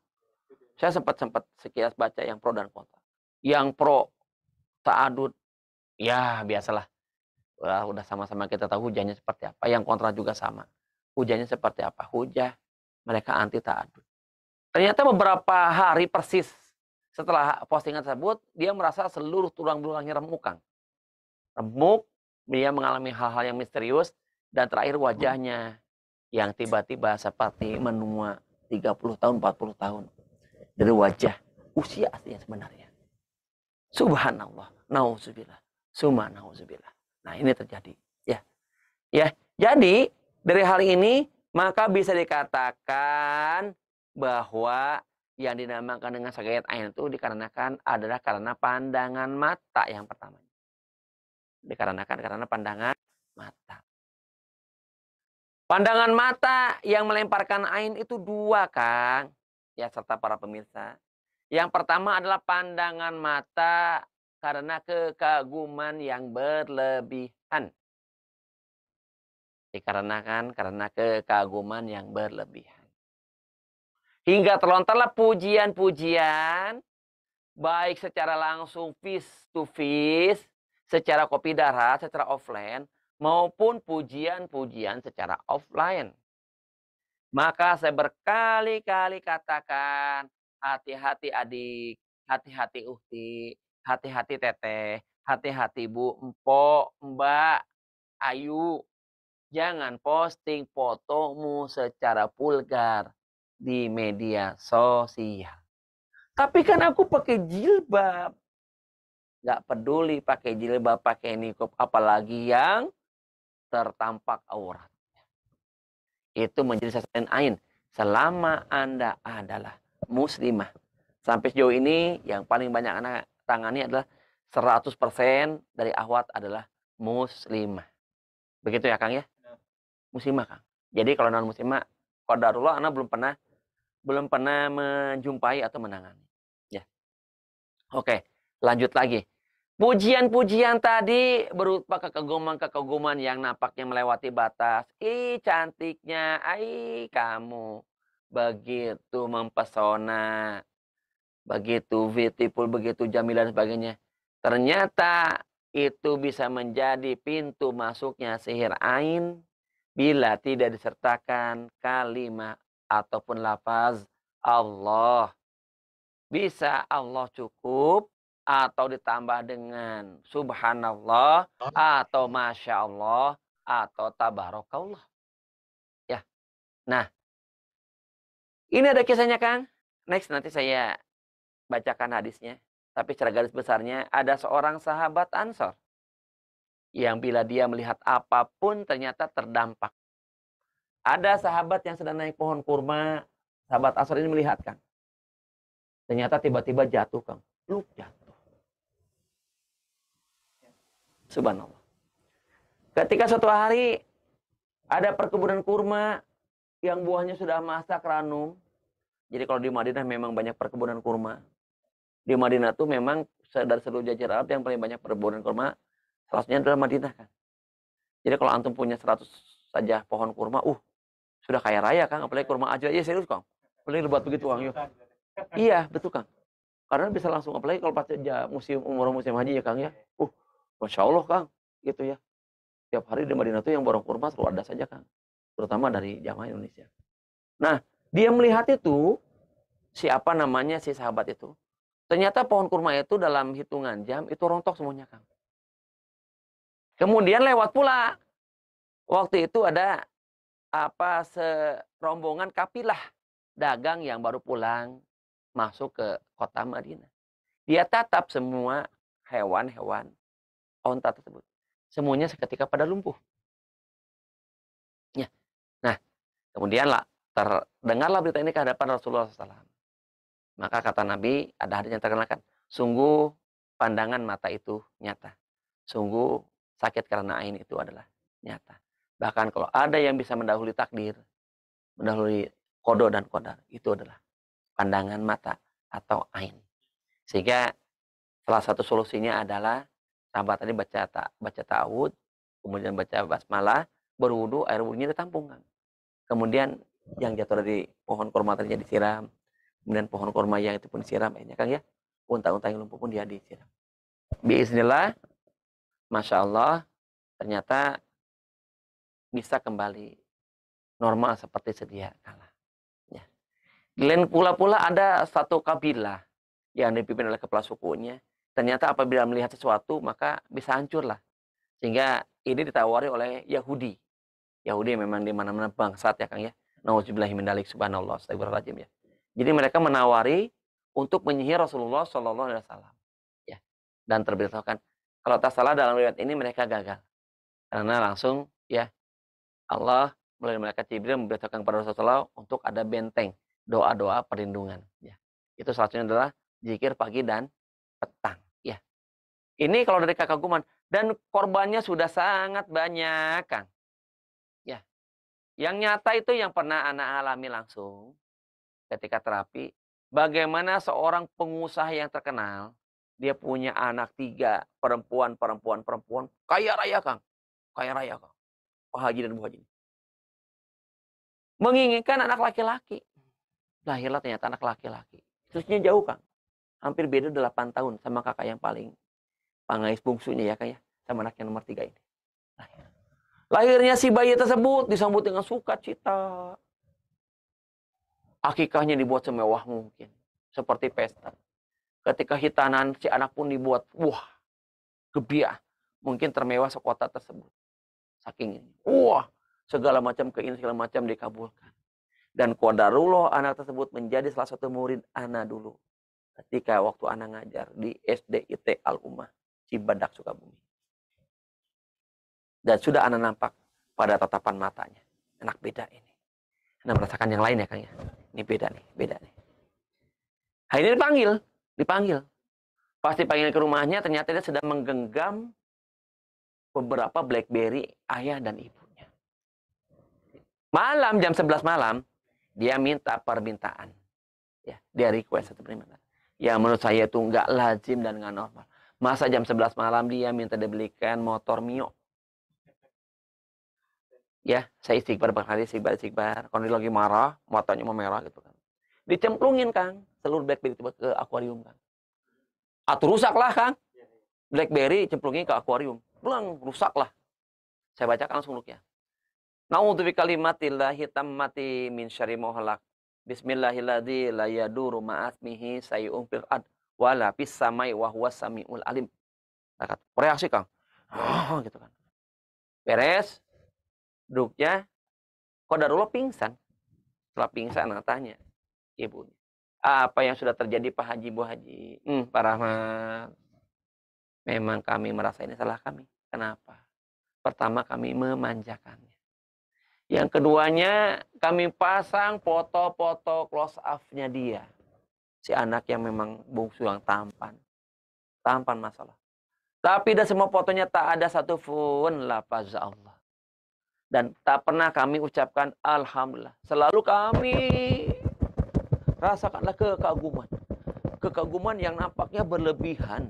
Speaker 2: Saya sempat sekilas baca yang pro dan kontra. Yang pro ta'adud, ya biasalah. Udah sama-sama kita tahu hujahnya seperti apa. Yang kontra juga sama. Hujahnya seperti apa? Hujah mereka anti ta'adud. Ternyata beberapa hari persis setelah postingan tersebut, dia merasa seluruh tulang belakangnya remuk, Kang. Remuk, dia mengalami hal-hal yang misterius, dan terakhir wajahnya yang tiba-tiba seperti menua 30 tahun, 40 tahun. Dari wajah usia aslinya sebenarnya. Subhanallah, nauzubillah, summa nauzubillah. Nah, ini terjadi. Ya, ya. Jadi dari hal ini maka bisa dikatakan bahwa yang dinamakan dengan sakit ain itu dikarenakan adalah karena pandangan mata yang pertama. Dikarenakan karena pandangan mata. Pandangan mata yang melemparkan ain itu dua, Kang. Ya, serta para pemirsa. Yang pertama adalah pandangan mata karena kekaguman yang berlebihan. Dikarenakan karena kekaguman yang berlebihan. Hingga terlontarlah pujian-pujian, baik secara langsung face to face, secara kopi darat, secara offline, maupun pujian-pujian secara offline. Maka saya berkali-kali katakan, hati-hati adik, hati-hati uhti, hati-hati teteh, hati-hati bu, empok, mbak, ayu. Jangan posting fotomu secara vulgar di media sosial. Tapi kan aku pakai jilbab. Gak peduli pakai jilbab, pakai niqab, apalagi yang tertampak aurat. Itu menjadi sasaran ain selama Anda adalah muslimah. Sampai sejauh ini yang paling banyak anak tangani adalah 100% dari ahwat adalah muslimah. Begitu ya Kang ya? Muslimah Kang. Jadi kalau non muslimah, qadarullah anak belum pernah menjumpai atau menangani. Ya. Oke, lanjut lagi. Pujian-pujian tadi berupa kekaguman-kekaguman yang nampaknya melewati batas. Ih, cantiknya. Ai, kamu. Begitu mempesona. Begitu beautiful, begitu jamilah dan sebagainya. Ternyata itu bisa menjadi pintu masuknya sihir ain bila tidak disertakan kalimat ataupun lafaz Allah. Bisa Allah cukup atau ditambah dengan subhanallah atau masya Allah atau tabarakallah. Ya. Nah, ini ada kisahnya Kang. Next nanti saya bacakan hadisnya. Tapi secara garis besarnya ada seorang sahabat Ansor yang bila dia melihat apapun ternyata terdampak. Ada sahabat yang sedang naik pohon kurma, sahabat Ansor ini melihat Kang. Ternyata tiba-tiba jatuh Kang. Luk jatuh. Subhanallah. Ketika suatu hari ada perkebunan kurma yang buahnya sudah masak ranum. Jadi kalau di Madinah memang banyak perkebunan kurma. Di Madinah tuh memang dari seluruh jajaran Arab yang paling banyak perkebunan kurma, salah satunya adalah Madinah kan. Jadi kalau antum punya 100 saja pohon kurma, sudah kaya raya Kang, apalagi kurma aja. Iya serius Kang. Apalagi lebat begitu Kang. Iya, betul Kang. Karena bisa langsung, apalagi kalau pas musim umur musim haji ya Kang ya. Masya Allah Kang, gitu ya. Tiap hari di Madinah itu yang borong kurma selalu ada saja Kang. Terutama dari jamaah Indonesia. Nah, dia melihat itu, siapa namanya si sahabat itu. Ternyata pohon kurma itu dalam hitungan jam itu rontok semuanya Kang. Kemudian lewat pula. Waktu itu ada serombongan kafilah dagang yang baru pulang masuk ke kota Madinah. Dia tatap semua hewan-hewan onta tersebut. Semuanya seketika pada lumpuh. Ya. Nah, kemudian terdengarlah berita ini ke hadapan Rasulullah SAW. Maka kata Nabi, ada hadis yang terkenalkan, sungguh pandangan mata itu nyata. Sungguh sakit karena ain itu adalah nyata. Bahkan kalau ada yang bisa mendahului takdir, mendahului kodo dan kodar, itu adalah pandangan mata atau ain. Sehingga salah satu solusinya adalah sahabat tadi baca ta'awud, kemudian baca basmalah, berwudu, air wudunya ditampung kan. Kemudian yang jatuh dari pohon kurma tadinya disiram, kemudian pohon kurma yang itu pun disiram, akhirnya Kang ya, unta-unta yang lumpuh pun dia disiram. Bismillah, Masya Allah, ternyata bisa kembali normal seperti sedia kala. Ya. Dan pula ada satu kabilah yang dipimpin oleh kepala sukunya. Ternyata apabila melihat sesuatu maka bisa hancurlah. Sehingga ini ditawari oleh Yahudi. Yahudi memang di mana-mana bangsat ya Kang ya. Nauzubillahi min dzalik, subhanallah, astagfirullahaladzim ya. Jadi mereka menawari untuk menyihir Rasulullah Shallallahu Alaihi Wasallam. Ya. Dan terberitakan kalau tak salah dalam riwayat ini mereka gagal. Karena langsung ya Allah melalui malaikat Jibril memberitakan kepada Rasulullah untuk ada benteng doa-doa perlindungan. Ya. Itu salah satunya adalah zikir pagi dan petang. Ya. Ini kalau dari kekaguman dan korbannya sudah sangat banyak, Kang. Ya. Yang nyata itu yang pernah anak alami langsung ketika terapi. Bagaimana seorang pengusaha yang terkenal, dia punya anak 3, perempuan, kaya raya, Kang. Kaya raya, Kang. Pak Haji dan Bu Haji. Menginginkan anak laki-laki. Lahirlah ternyata anak laki-laki. Terusnya jauh, Kang. Hampir beda 8 tahun sama kakak yang paling pangais bungsunya ya, Kang ya. Sama anak yang nomor 3 ini. Lahirnya si bayi tersebut disambut dengan sukacita. Akikahnya dibuat semewah mungkin. Seperti pesta. Ketika hitanan si anak pun dibuat, gebiah. Mungkin termewah sekota tersebut. Saking ini. Segala macam keinginan, segala macam dikabulkan. Dan qadarullah anak tersebut menjadi salah satu murid ana dulu. Ketika waktu ana ngajar di SDIT Al-Ummah, Cibadak, Sukabumi. Dan sudah ana nampak pada tatapan matanya. Anak beda ini. Ana merasakan yang lain ya Kang ya. Ini beda nih. Akhirnya dipanggil. Pas dipanggil ke rumahnya ternyata dia sedang menggenggam beberapa BlackBerry ayah dan ibunya. Malam jam 11 malam dia minta permintaan. Ya, dia request satu permintaan. Ya menurut saya itu nggak lazim dan nggak normal. Masa jam 11 malam dia minta dibelikan motor Mio. Ya, saya istighfar berkali, istighbar. Kalau dia lagi marah, matanya mau merah gitu kan. Dicemplungin Kang, seluruh BlackBerry itu ke akuarium Kang. Atau rusak lah Kang. BlackBerry cemplungin ke akuarium. Pulang, rusak lah. Saya bacakan langsung ya. Na'udzu bikalimatillahi tammati min syarri ma khalaq. Bismillahilladzi la yadurru ma'asmihi sayyi'un fil ard wa la fis samai wa huwas samiul alim. Reaksi Kang. Gitu kan. Beres. Duduknya. Qadarullah pingsan. Setelah pingsan tanya ibunya. Apa yang sudah terjadi Pak Haji, Bu Haji? Pak Rahmat. Memang kami merasa ini salah kami. Kenapa? Pertama kami memanjakannya. Yang keduanya kami pasang foto-foto close up-nya dia. Si anak yang memang bungsu yang tampan. Tampan masalah. Tapi dari semua fotonya tak ada satu pun lafaz Allah. Dan tak pernah kami ucapkan Alhamdulillah. Selalu kami rasakanlah kekaguman. Kekaguman yang nampaknya berlebihan.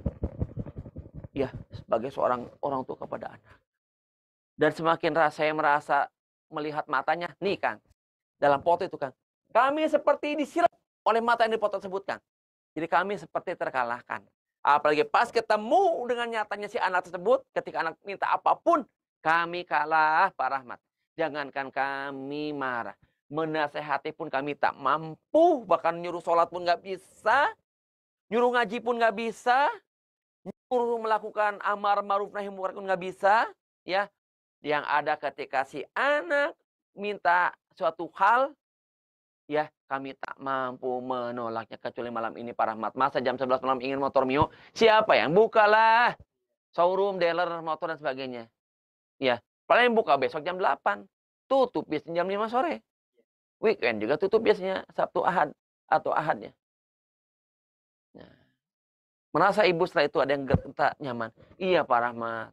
Speaker 2: Ya, sebagai seorang orang tua kepada anak. Dan semakin saya merasa melihat matanya, nih Kang, dalam foto itu Kang, kami seperti disiram oleh mata yang di foto tersebut Kang. Jadi kami seperti terkalahkan. Apalagi pas ketemu dengan nyatanya si anak tersebut, ketika anak minta apapun, kami kalah Pak Rahmat. Jangankan kami marah, menasehati pun kami tak mampu, bahkan nyuruh sholat pun nggak bisa, nyuruh ngaji pun nggak bisa, nyuruh melakukan amar ma'ruf nahi munkar pun nggak bisa, ya. Yang ada ketika si anak minta suatu hal, ya kami tak mampu menolaknya kecuali malam ini Pak Rahmat. Masa jam 11 malam ingin motor Mio, siapa yang bukalah showroom, dealer motor dan sebagainya. Ya, paling buka besok jam 8, tutup biasanya jam 5 sore. Weekend juga tutup biasanya Sabtu Ahad atau Ahadnya. Nah, merasa ibu setelah itu ada yang tak nyaman. Iya Pak Rahmat,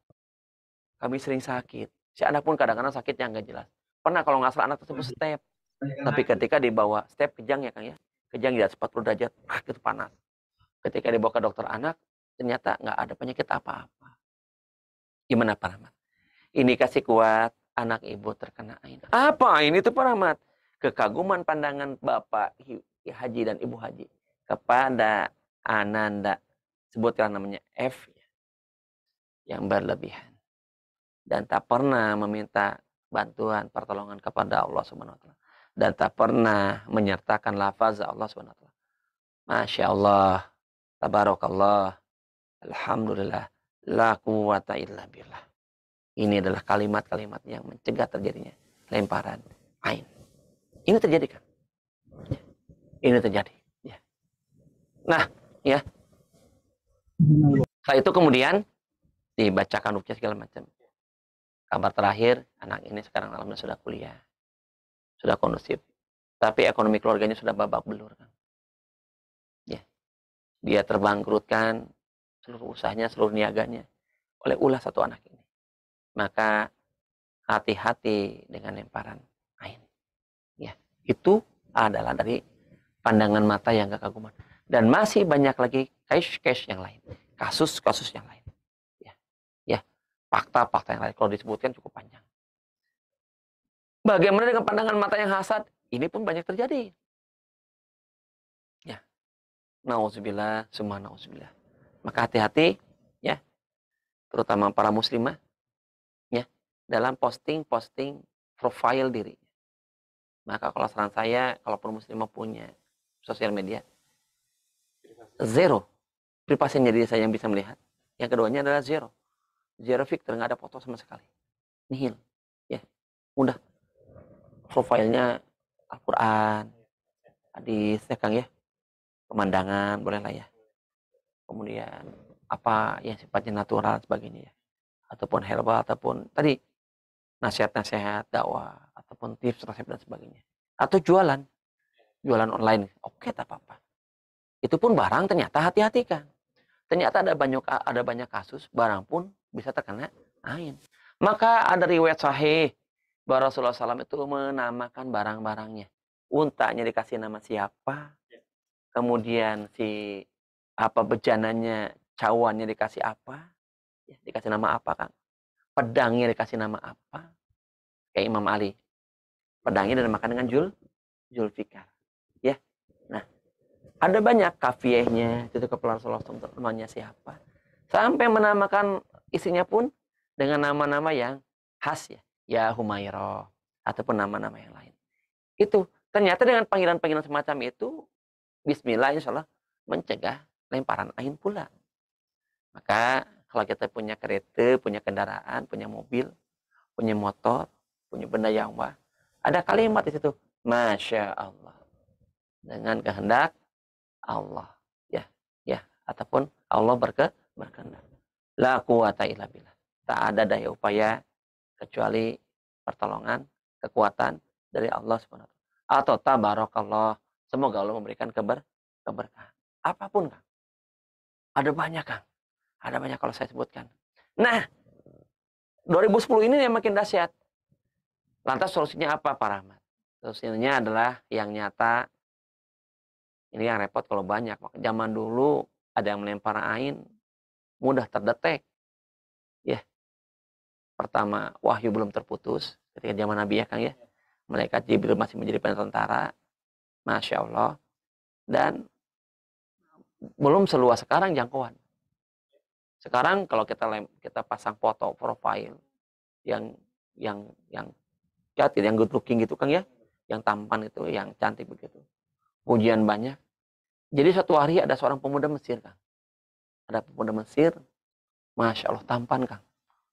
Speaker 2: kami sering sakit. Si anak pun kadang-kadang sakitnya nggak jelas. Pernah kalau nggak salah anak tersebut step. Tapi ketika dibawa step kejang ya Kang ya. Kejang di atas 40 derajat, itu panas. Ketika dibawa ke dokter anak, ternyata nggak ada penyakit apa-apa. Gimana Pak Rahmat? Indikasi kuat anak ibu terkena ain. Apa ini tuh Pak Rahmat? Kekaguman pandangan Bapak Haji dan Ibu Haji kepada Ananda. Sebutkan namanya F yang berlebihan. Dan tak pernah meminta bantuan pertolongan kepada Allah Subhanahu wa taala. Dan tak pernah menyertakan lafaz Allah Subhanahu wa taala. Masya Allah, tabarakallah, alhamdulillah, la quwata illa billah. Ini adalah kalimat-kalimat yang mencegah terjadinya lemparan ain. Ini terjadi kan? Ini terjadi. Ya. Nah, ya. Setelah itu kemudian dibacakan rukyah segala macam. Kabar terakhir, anak ini sekarang alhamdulillah sudah kuliah. Sudah kondusif. Tapi ekonomi keluarganya sudah babak belur. Kan? Ya. Dia terbangkrutkan seluruh usahanya, seluruh niaganya oleh ulah satu anak ini. Maka hati-hati dengan lemparan ain. Ya, itu adalah dari pandangan mata yang kekaguman. Dan masih banyak lagi case-case yang lain, kasus-kasus yang lain. Ya, ya, fakta-fakta yang lain kalau disebutkan cukup panjang. Bagaimana dengan pandangan mata yang hasad? Ini pun banyak terjadi. Ya, nauzubillah, summa nauzubillah. Maka hati-hati, ya, terutama para muslimah, ya, dalam posting-posting profile diri. Maka kalau saran saya, kalaupun muslimah punya sosial media, zero privasinya diri saya yang bisa melihat. Yang keduanya adalah zero. Zero filter, nggak ada foto sama sekali. Nihil. Ya, mudah. Profilnya Al-Quran, hadis, ya Kang ya. Pemandangan, boleh lah ya. Kemudian, apa yang sifatnya natural, sebagainya ya. Ataupun herbal, ataupun tadi, nasihat-nasihat, dakwah, ataupun tips, resep, dan sebagainya. Atau jualan. Jualan online. Oke, tak apa-apa. Itu pun barang ternyata hati-hati Kang. Ternyata ada banyak kasus barang pun bisa terkena ain. Maka ada riwayat sahih bahwa Rasulullah SAW itu menamakan barang-barangnya. Untanya dikasih nama siapa, kemudian si apa bejananya, cawannya dikasih apa, ya, dikasih nama apa Kang. Pedangnya dikasih nama apa, kayak Imam Ali. Pedangnya dinamakan dengan Zulfikar. Ya, nah ada banyak kafiehnya, itu kepala Rasulullah SAW namanya siapa. Sampai menamakan istrinya pun dengan nama-nama yang khas ya. Ya Humairah. Ataupun nama-nama yang lain. Itu. Ternyata dengan panggilan-panggilan semacam itu. Bismillah insya Allah mencegah lemparan ain pula. Maka kalau kita punya kereta, punya kendaraan, punya mobil, punya motor, punya benda yang wah. Ada kalimat di situ. Masya Allah. Dengan kehendak Allah. Ya. Ya. Ataupun Allah berkehendak. La quwata illa billah. Tak ada daya upaya kecuali pertolongan, kekuatan dari Allah Subhanahu wa taala. Atau tabarakallah, semoga Allah memberikan keberkahan. Apapun, Kang. Ada banyak, Kang. Ada banyak kalau saya sebutkan. Nah, 2010 ini yang makin dahsyat. Lantas solusinya apa, Pak Rahmat? Solusinya adalah yang nyata. Ini yang repot kalau banyak. Zaman dulu ada yang melempar ain, mudah terdetek. Ya. pertama wahyu belum terputus ketika zaman Nabi ya Kang ya. Malaikat Jibril masih menjadi penentara, Masya Allah. Dan belum seluas sekarang jangkauan. Sekarang kalau kita pasang foto profile yang yang cantik, yang good looking gitu Kang ya, yang tampan itu, yang cantik begitu. Pujian banyak. Jadi suatu hari ada seorang pemuda Mesir Kang. Ada pemuda Mesir, Masya Allah tampan Kang.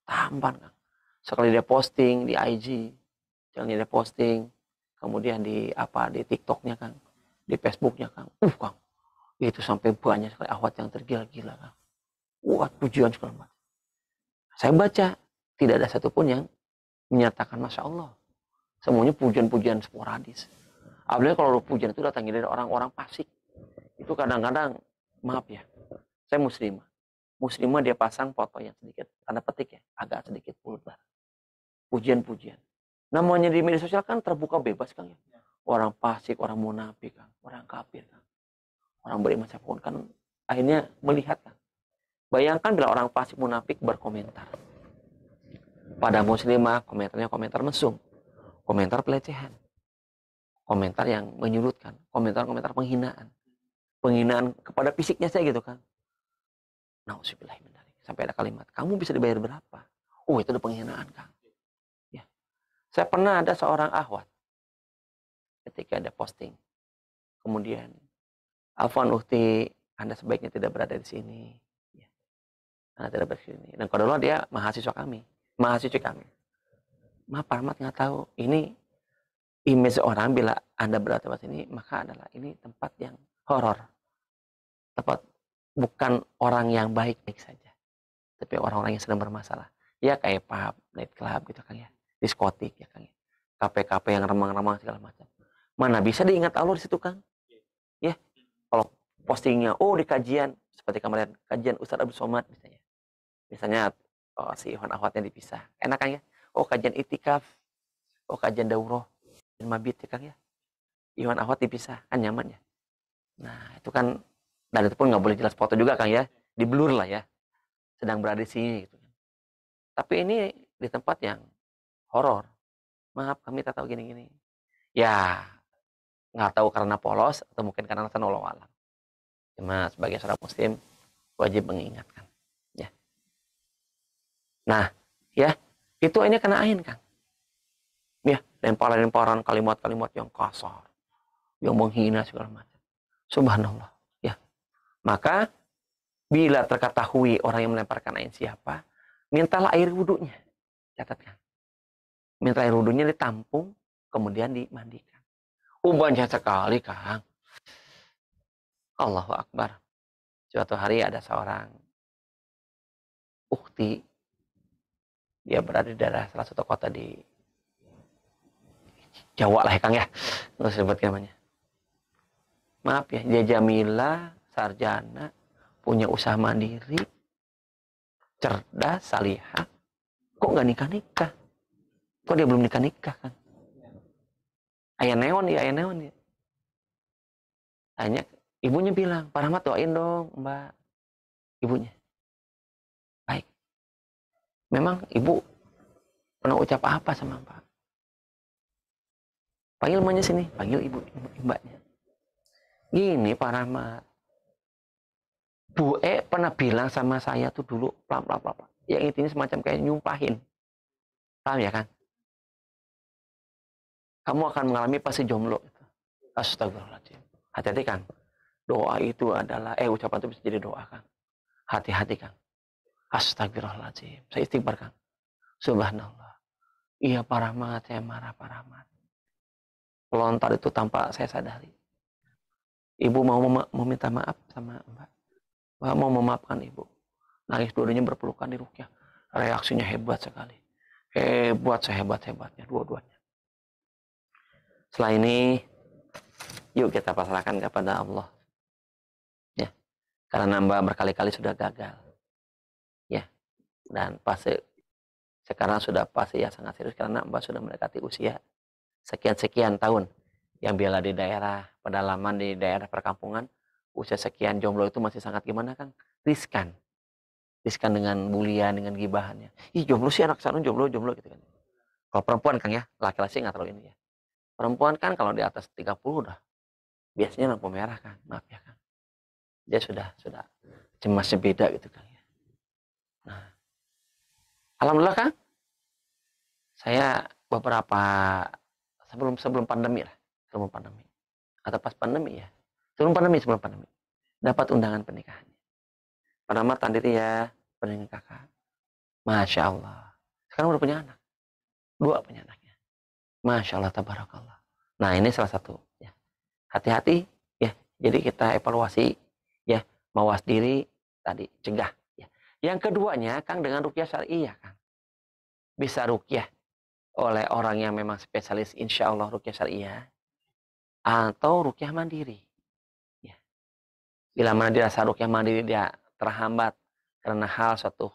Speaker 2: Tampan Kang. Sekali dia posting di IG, sekali dia posting, kemudian di TikToknya Kang, di Facebooknya Kang. Kang, itu sampai banyak sekali ahwat yang tergila-gila Kang. Wah, pujian segala macam. Saya baca, tidak ada satupun yang menyatakan Masya Allah. Semuanya pujian-pujian sporadis. Apalagi kalau pujian itu datangnya dari orang-orang fasik. Itu kadang-kadang, maaf ya, saya muslimah. Muslimah dia pasang foto yang sedikit, tanda petik ya, agak sedikit vulgar. Pujian-pujian. Namanya di media sosial kan terbuka bebas Kang ya. Orang fasik, orang munafik Kang, orang kafir Kang. Orang beriman siapapun kan akhirnya melihat Kang. Bayangkan bila orang fasik munafik berkomentar. Pada muslimah, komentarnya komentar mesum. Komentar pelecehan. Komentar yang menyudutkan. Komentar-komentar penghinaan. Penghinaan kepada fisiknya saya gitu kan. Nauzubillahimindzalik. Sampai ada kalimat, kamu bisa dibayar berapa? Oh, itu udah penghinaan Kang. Ya. Saya pernah ada seorang ahwat. Ketika ada posting. Kemudian, Afwan Uhti, Anda sebaiknya tidak berada di sini. Anda tidak berada di sini. Dan kalau dia mahasiswa kami. Maaf Pak Ahmad nggak tahu. Ini image orang bila Anda berada di sini, maka adalah ini tempat yang horor. Tempat bukan orang yang baik-baik saja. Tapi orang-orang yang sedang bermasalah. Ya kayak pub, night club gitu kan ya. Diskotik ya kan ya. Kafe-kafe yang remang-remang segala macam. Mana bisa diingat Allah di situ Kang? Ya. Kalau postingnya, oh di kajian. Seperti kemarin, kajian Ustadz Abdul Somad misalnya. Misalnya, oh, si Ikhwan Akhwatnya dipisah. Enak kan ya? Oh kajian itikaf. Oh kajian daurah. Dan mabit ya Kang ya. Ikhwan Akhwat dipisah. Kan nyaman ya. Nah itu kan, dan itu pun nggak boleh jelas foto juga Kang ya. Di blur lah ya. Sedang berada di sini gitu. Tapi ini di tempat yang horor. Maaf kami tak tahu gini-gini. Ya nggak tahu karena polos atau mungkin karena alasan Allah alam. Cuma sebagai seorang muslim wajib mengingatkan. Ya. Nah, ya itu ini kena ain Kang. Ya, lemparan-lemparan kalimat-kalimat yang kasar, yang menghina segala macam. Subhanallah. Ya. Maka bila terketahui orang yang melemparkan ain siapa, mintalah air wudhunya. Catatkan. Minta air wudhunya ditampung, kemudian dimandikan. Banyak sekali Kang. Allahu Akbar. Suatu hari ada seorang ukti, dia berada di daerah salah satu kota di Jawa lah ya Kang ya, nggak usah sebut namanya. Maaf ya, dia Jamila, sarjana, punya usaha mandiri, cerdas, salihah, kok nggak nikah-nikah? Kok dia belum nikah-nikah Kang? Ayah neon ya. Hanya ibunya bilang, Pak Rahmat doain dong Mbak. Ibunya. Baik. Memang ibu pernah ucap apa sama Pak? Panggil emaknya sini, panggil mbaknya. Gini Pak Rahmat. Bu pernah bilang sama saya tuh dulu, pelan-pelan. Yang intinya semacam kayak nyumpahin. Paham ya kan? Kamu akan mengalami pasti jomblo. Astagfirullahaladzim. Hati-hati Kang. Doa itu adalah, ucapan itu bisa jadi doa Kang. Hati-hati Kang. Astagfirullahaladzim. Saya istighfar Kang. Subhanallah. Iya Pak Rahmat, saya marah Pak Rahmat. Lontar itu tanpa saya sadari. Ibu mau meminta maaf sama Mbak. Mbak mau memaafkan ibu. Nangis dua-duanya berpelukan di rukyah. Reaksinya hebat sekali. Hebat sehebat-hebatnya dua-duanya. Setelah ini, yuk kita pasrahkan kepada Allah. Ya, karena Mbak berkali-kali sudah gagal. Ya, dan sekarang sudah pasti ya sangat serius karena Mbak sudah mendekati usia sekian-sekian tahun. Yang bila di daerah pedalaman, di daerah perkampungan, usia sekian jomblo itu masih sangat gimana Kang? Riskan. riskan dengan bulian, dengan gibahannya. Ih, jomblo sih anak sana, jomblo gitu kan. Kalau perempuan kan ya, laki-laki nggak terlalu ini ya. Perempuan kan kalau di atas 30 udah biasanya lampu merah kan, maaf ya kan. Dia sudah cemasnya beda gitu kan ya. Nah, alhamdulillah kan saya beberapa sebelum pandemi lah, sebelum pandemi atau pas pandemi ya. Sebelum pandemi dapat undangan pernikahan. Pertama tandiri ya, peningin kakak. Masya Allah. Sekarang udah punya anak. Dua punya anaknya. Masya Allah, tabarakallah. Nah ini salah satu. Ya. Hati-hati ya. Jadi kita evaluasi ya. Mawas diri tadi cegah. Ya. Yang keduanya Kang dengan rukyah syariah Kang. Bisa rukyah oleh orang yang memang spesialis insya Allah rukyah syariah. Atau rukyah mandiri. Ya. Bila mana dirasa rukyah mandiri dia terhambat karena suatu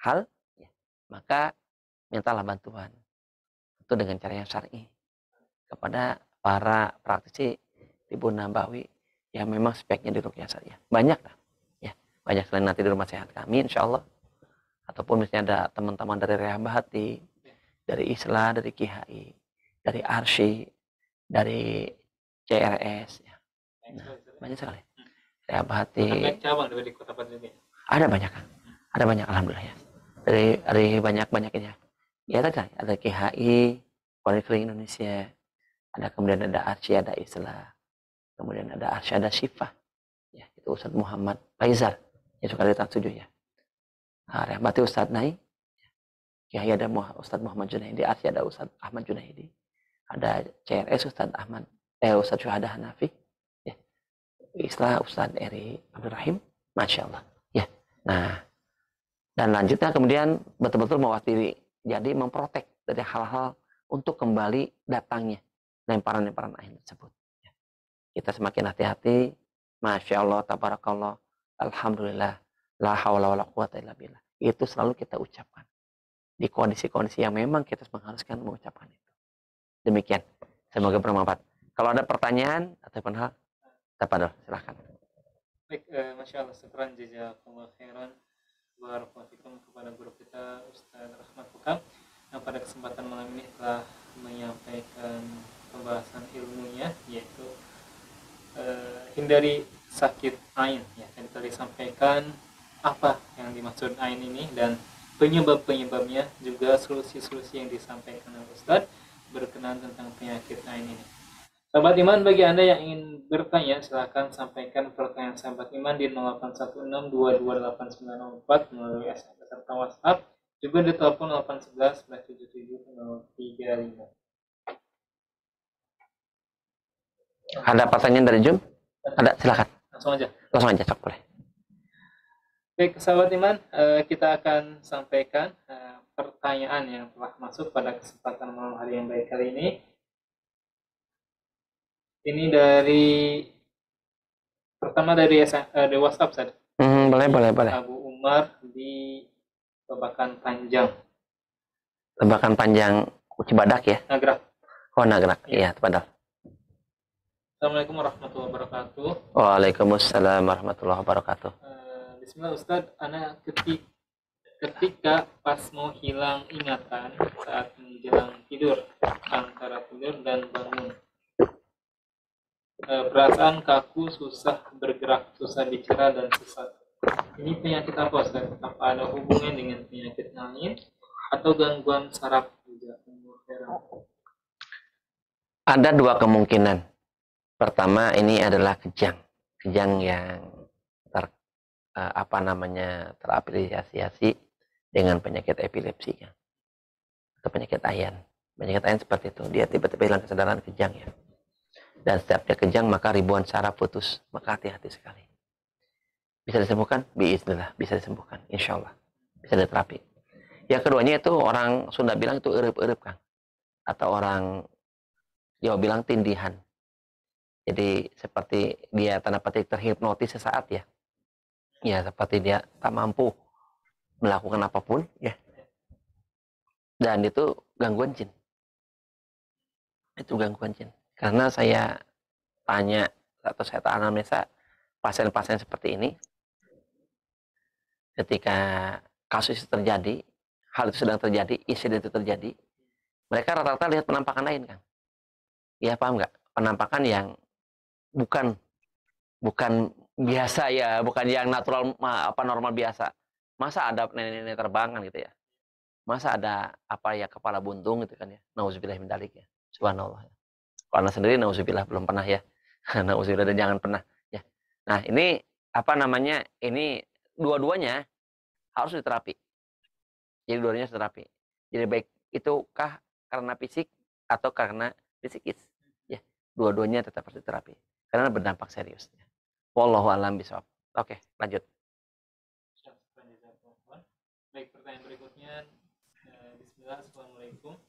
Speaker 2: hal. Ya. Maka mintalah bantuan. Itu dengan cara yang syar'i kepada para praktisi Tibbun Nabawi yang memang speknya di rukyah syariah. Banyak lah. Ya, banyak selain nanti di rumah sehat kami insya Allah. Ataupun misalnya ada teman-teman dari Rehabati, dari Islah, dari KHI, dari Arsy, dari CRS. Ya. Nah, banyak sekali. Rehabati.
Speaker 1: Banyak cabang dari Kota Bandung ya?
Speaker 2: Ada banyak kan? Ada banyak alhamdulillah ya. Dari banyak ini ya. Ya tadi ada KHI, Poliklinik Indonesia, ada kemudian ada Arsy, ada Islah, kemudian ada Arsy, ada Syifa, ya itu Ustadz Muhammad Faizal yang suka di Trans 7 ya. Nah, Rehabati Ustadz Nai, KHI ada Ustadz Muhammad Junaidi, Arsy ada Ustadz Ahmad Junaidi, ada CRS Ustadz Ustadz Syuhada Hanafi, ya. Islah Ustadz Eri Abdul Rahim, Masya Allah, ya. Nah, dan lanjutnya kemudian betul-betul mawas diri, jadi memprotek dari hal-hal untuk kembali datangnya lemparan-lemparan air tersebut. Kita semakin hati-hati. Masya Allah, tabarakallah, alhamdulillah, la hawla wa la quwata illa billah. Itu selalu kita ucapkan. Di kondisi-kondisi yang memang kita mengharuskan mengucapkan itu. Demikian. Semoga bermanfaat. Kalau ada pertanyaan ataupun hal, silahkan.
Speaker 1: Baik, Masya Allah, syukran jazakumullah khairan. Barakallahu kepada guru kita Ustaz Rahmat Fukam yang pada kesempatan malam ini telah menyampaikan pembahasan ilmunya, yaitu hindari sakit ain ya. Tadi sampaikan apa yang dimaksud ain ini dan penyebabnya, juga solusi-solusi yang disampaikan oleh Ustaz berkenaan tentang penyakit ain ini. Sahabat iman, bagi Anda yang ingin bertanya, silahkan sampaikan pertanyaan sahabat iman di 0816228904 melalui SMS serta WhatsApp, juga di telepon 811 977 035.
Speaker 2: Ada pertanyaan dari Zoom? Ada, silakan. Langsung aja, cok boleh.
Speaker 1: Baik, sahabat iman, kita akan sampaikan pertanyaan yang telah masuk pada kesempatan malam hari yang baik kali ini. Ini pertama dari WhatsApp saja.
Speaker 2: Boleh.
Speaker 1: Abu Umar di Babakan Panjang.
Speaker 2: Babakan Panjang Cibadak ya?
Speaker 1: Nagrak.
Speaker 2: Oh, Nagrak. Iya, Cibadak.
Speaker 1: Assalamualaikum warahmatullahi wabarakatuh.
Speaker 2: Waalaikumsalam warahmatullahi wabarakatuh.
Speaker 1: Bismillah Ustadz, anak ketika pas mau hilang ingatan saat menjelang tidur, antara tidur dan bangun, perasaan kaku, susah bergerak, susah bicara dan sesat. Ini penyakit apa Ustaz? Apa ada hubungan dengan penyakit lain atau gangguan saraf juga?
Speaker 2: Ada dua kemungkinan. Pertama, ini adalah kejang yang terafiliasi dengan penyakit epilepsi ya. Atau penyakit ayan. Penyakit ayan seperti itu, dia tiba-tiba hilang kesadaran, kejang ya. Dan setiap dia kejang maka ribuan saraf putus, maka hati-hati sekali. Bisa disembuhkan? Biiznillah, bisa disembuhkan, insya Allah. Bisa diterapi. Yang keduanya itu orang Sunda bilang itu erep-erep kan, atau orang Jawa bilang tindihan. Jadi seperti dia tanda petik terhipnotis sesaat ya. Ya seperti dia tak mampu melakukan apapun ya. Dan itu gangguan jin. Itu gangguan jin. Karena saya tanya atau saya anamnesa pasien-pasien seperti ini, ketika kasus itu terjadi, hal itu sedang terjadi, insiden itu terjadi, mereka rata-rata lihat penampakan lain kan. Ya paham nggak? Penampakan yang bukan bukan biasa ya, bukan yang natural normal biasa. Masa ada nenek-nenek terbang kan gitu ya. Masa ada apa ya kepala buntung gitu kan ya. Nauzubillah min dzalik ya. Subhanallah. Karena sendiri nauzubillah belum pernah ya. Nauzubillah dan jangan pernah ya. Nah, ini apa namanya? Ini dua-duanya harus diterapi. Jadi dua-duanya harus diterapi. Jadi baik itukah karena fisik atau karena psikis. Ya, dua-duanya tetap harus diterapi. Karena berdampak serius. Wallahu a'lam bishawab. Oke, lanjut.
Speaker 1: Baik, pertanyaan berikutnya. Bismillah, Assalamualaikum.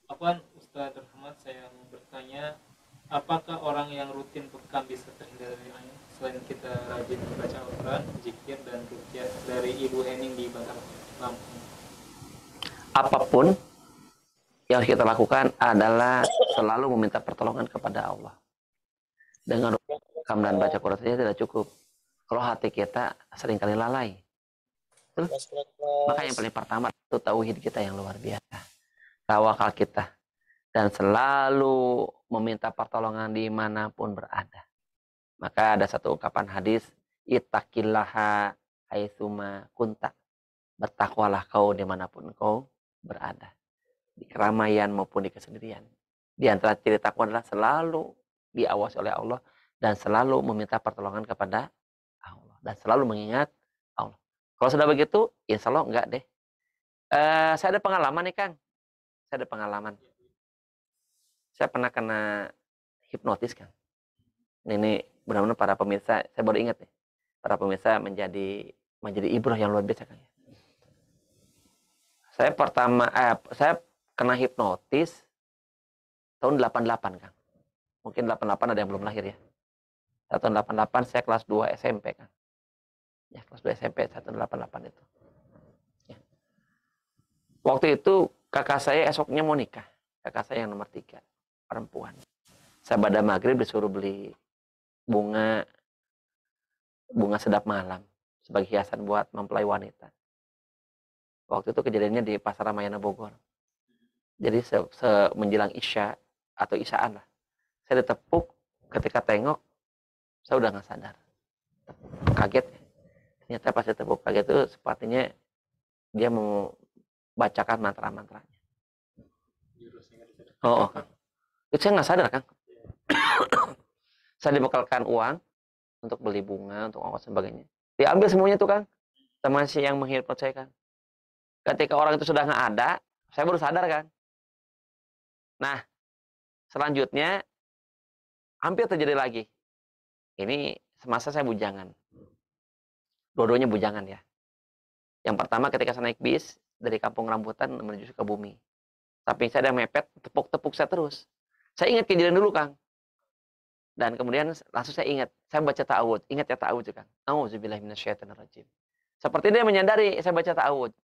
Speaker 1: Afwan, Ustadz Rahmat, saya mau bertanya, apakah orang yang rutin bekam bisa terhindar dari ain selain kita rajin membaca Al-Quran, zikir, dan rukyah dari Ibu Hening di Bantar Lampung?
Speaker 2: Apapun yang harus kita lakukan adalah selalu meminta pertolongan kepada Allah. Dengan rekam dan baca Quran saja tidak cukup. Kalau hati kita seringkali lalai. Maka yang paling pertama itu tauhid kita yang luar biasa. Tawakal kita. Dan selalu meminta pertolongan dimanapun berada. Maka ada satu ungkapan hadis, ittaqillaha haitsuma kunta. Bertakwalah kau dimanapun kau berada. Di keramaian maupun di kesendirian. Di antara ciri takwa adalah selalu diawasi oleh Allah dan selalu meminta pertolongan kepada Allah dan selalu mengingat Allah. Kalau sudah begitu, insya Allah enggak deh. Saya ada pengalaman nih Kang. Saya ada pengalaman. Saya pernah kena hipnotis Kang. Ini benar-benar para pemirsa, saya baru ingat nih. Para pemirsa menjadi ibrah yang luar biasa Kang. Saya kena hipnotis tahun 88 Kang. Mungkin 88 ada yang belum lahir ya. Tahun 88 saya kelas 2 SMP Kang. Ya, kelas 2 SMP tahun 88 itu. Ya. Waktu itu kakak saya esoknya mau nikah. Kakak saya yang nomor 3, perempuan. Saya pada maghrib disuruh beli bunga sedap malam sebagai hiasan buat mempelai wanita. Waktu itu kejadiannya di Pasar Ramayana Bogor. Jadi menjelang Isya atau Isyaan lah. Saya ditepuk, ketika tengok, saya udah nggak sadar. Kaget. Ternyata pas ditepuk kaget itu sepertinya dia mau bacakan mantra-mantranya. Oh. Itu saya nggak sadar Kang. Saya dibekalkan uang untuk beli bunga, untuk ongkos sebagainya. Diambil semuanya tuh Kang. Sama si yang menghipnotis saya Kang. Ketika orang itu sudah nggak ada, saya baru sadar Kang. Nah, selanjutnya hampir terjadi lagi. Ini semasa saya bujangan. Dua-duanya bujangan ya. Yang pertama ketika saya naik bis dari Kampung Rambutan menuju Sukabumi. Samping saya ada mepet, tepuk-tepuk saya terus. Saya ingat kejadian dulu Kang. Dan kemudian langsung saya ingat, saya baca ta'awud. Ingat ya ta'awud Kang. Auzubillahi minasyaitonirrajim. Seperti dia menyadari saya baca ta'awud.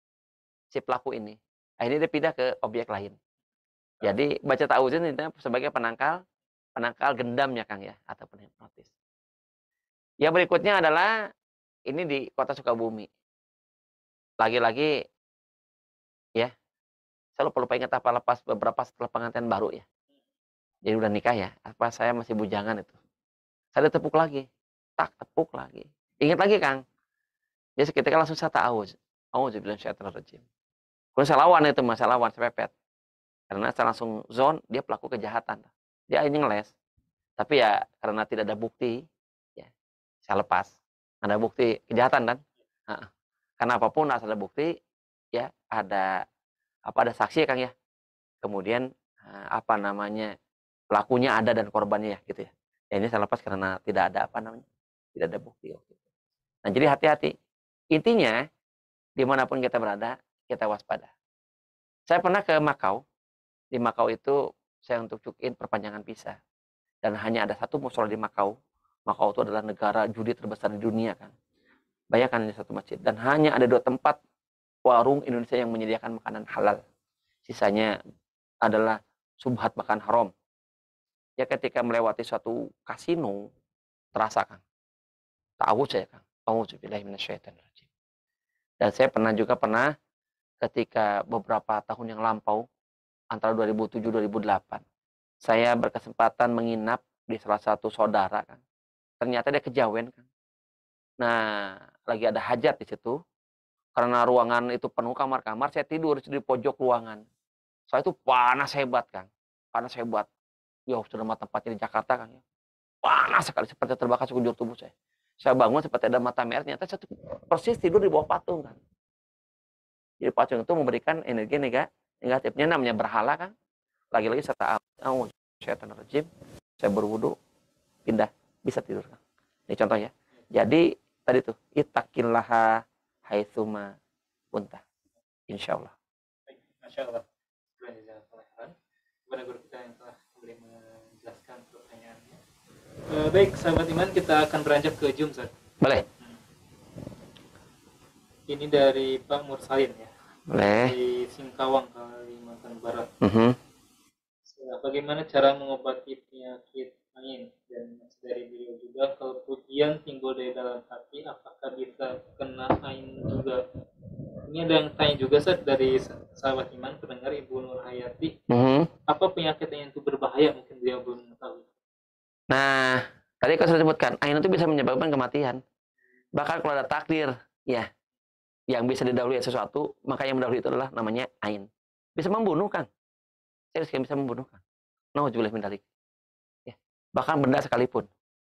Speaker 2: Si pelaku ini. Akhirnya dia pindah ke objek lain. Jadi baca ta'awud ini sebagai penangkal gendamnya Kang ya, atau penhipnotis. Yang berikutnya adalah ini di kota Sukabumi. Lagi-lagi ya, saya lupa ingat apa lepas beberapa setelah pengantin baru ya. Jadi udah nikah ya, apa saya masih bujangan itu. Saya tepuk lagi, tak tepuk lagi. Ingat lagi Kang. Jadi seketika langsung saya ta'awuz. Auzubillahi minasyaitonirrajim. Kemudian saya lawan itu, saya lawan, saya pepet. Karena saya langsung zone, dia pelaku kejahatan. Dia ini ngeles. Tapi ya karena tidak ada bukti, ya saya lepas. Ada bukti kejahatan kan? Karena apapun harus ada bukti, ya ada saksi ya Kang ya. Kemudian pelakunya ada dan korbannya ya gitu ya. Ya ini saya lepas karena tidak ada tidak ada bukti. Nah jadi hati-hati. Intinya dimanapun kita berada, kita waspada. Saya pernah ke Makau. Di Makau itu saya untuk check-in perpanjangan visa. Dan hanya ada satu mushola di Makau. Makau itu adalah negara judi terbesar di dunia kan. Bayangkan ini satu masjid. Dan hanya ada 2 tempat warung Indonesia yang menyediakan makanan halal. Sisanya adalah subhat makan haram. Ya ketika melewati suatu kasino, terasa Kang. Ta'awudz saya Kang. Auzubillahi minasyaitonirrajim. Dan saya pernah ketika beberapa tahun yang lampau, antara 2007-2008, saya berkesempatan menginap di salah satu saudara kan. Ternyata dia kejawen kan. Nah, lagi ada hajat di situ. Karena ruangan itu penuh kamar-kamar, saya tidur di pojok ruangan. Soalnya itu panas hebat kan. Panas hebat. Ya sudah mah tempatnya di Jakarta kan ya. Panas sekali seperti terbakar sekujur tubuh saya. Saya bangun seperti ada mata merah, ternyata saya persis tidur di bawah patung kan. Jadi patung itu memberikan energi negatifnya, namanya berhala kan. Lagi-lagi saya tahu, syaitan rajim, saya berwudu, pindah, bisa tidur kan. Ini contoh ya. Jadi tadi tuh, ittaqillaha haitsuma kunta. Insyaallah.
Speaker 1: Baik, Masya Allah. Kepada guru kita yang telah boleh menjelaskan pertanyaannya. Baik, sahabat iman, kita akan beranjak ke Jum, Ustaz.
Speaker 2: Boleh.
Speaker 1: Ini dari Pak Mursalin ya.
Speaker 2: Boleh.
Speaker 1: Di Singkawang, Kalimantan Barat.
Speaker 2: Mhm.
Speaker 1: Bagaimana cara mengobati penyakit angin? Dan dari beliau juga, kalau pujian timbul dari dalam hati, apakah bisa kena angin juga? Ini ada yang tanya juga, Ustaz, dari sahabat iman, pendengar Ibu Nur Hayati. Apa penyakit yang itu berbahaya? Mungkin beliau belum mengetahui.
Speaker 2: Nah, tadi kan sudah sebutkan, angin itu bisa menyebabkan kematian. Bahkan kalau ada takdir, ya, yang bisa didahului sesuatu, maka yang mendahului itu adalah namanya ain. Bisa membunuh kan? Serius bisa membunuh kan? Nauzubillah min dzalik. Ya. Bahkan benda sekalipun.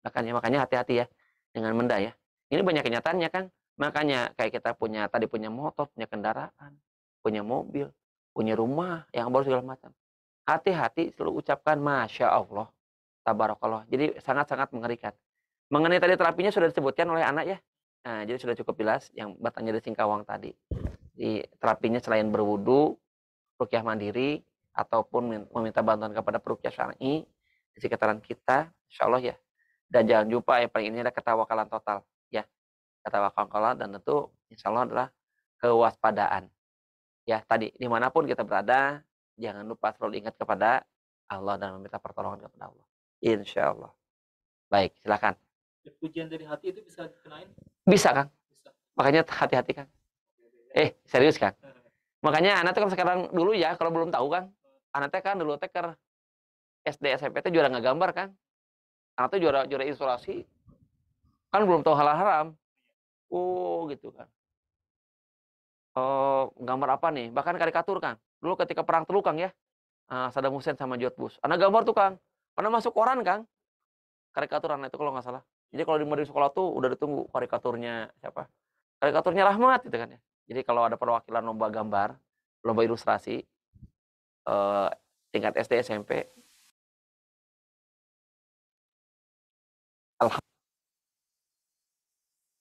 Speaker 2: Makanya hati-hati ya dengan benda ya. Ini banyak kenyataannya kan. Makanya kayak kita tadi punya motor, punya kendaraan, punya mobil, punya rumah, yang baru segala macam. Hati-hati selalu ucapkan Masya Allah, Tabarakallah. Jadi sangat-sangat mengerikan. Mengenai tadi terapinya sudah disebutkan oleh anak ya. Nah, jadi sudah cukup jelas yang bertanya di Singkawang tadi. Di terapinya selain berwudu, rukyah mandiri, ataupun meminta bantuan kepada perukyah syar'i di sekitaran kita, insya Allah ya. Dan jangan lupa yang paling ini adalah ketawakalan total ya. Ketawakalan dan tentu insya Allah adalah kewaspadaan. Ya, tadi dimanapun kita berada, jangan lupa selalu ingat kepada Allah dan meminta pertolongan kepada Allah. Insya Allah. Baik, silakan.
Speaker 1: Pujian dari hati itu bisa dikenain?
Speaker 2: Bisa, Kang.
Speaker 1: Bisa.
Speaker 2: Makanya hati-hati, Kang. Serius, Kang. Makanya anak kan sekarang dulu ya, kalau belum tahu, Kang. Anak kan dulu teker SD SMP juara ngegambar, Kang. Anak juara ilustrasi. Kan belum tahu halal haram. Oh, gitu kan. Gambar apa nih? Bahkan karikatur, Kang. Dulu ketika perang Teluk, Kang ya. Saddam Hussein sama George Bush. Anak gambar tuh, Kang. Pernah masuk koran, Kang. Karikatur anak itu kalau nggak salah. Jadi kalau di sekolah tuh udah ditunggu karikaturnya siapa? Karikaturnya Rahmat gitu kan ya. Jadi kalau ada perwakilan lomba gambar, lomba ilustrasi, tingkat SD SMP,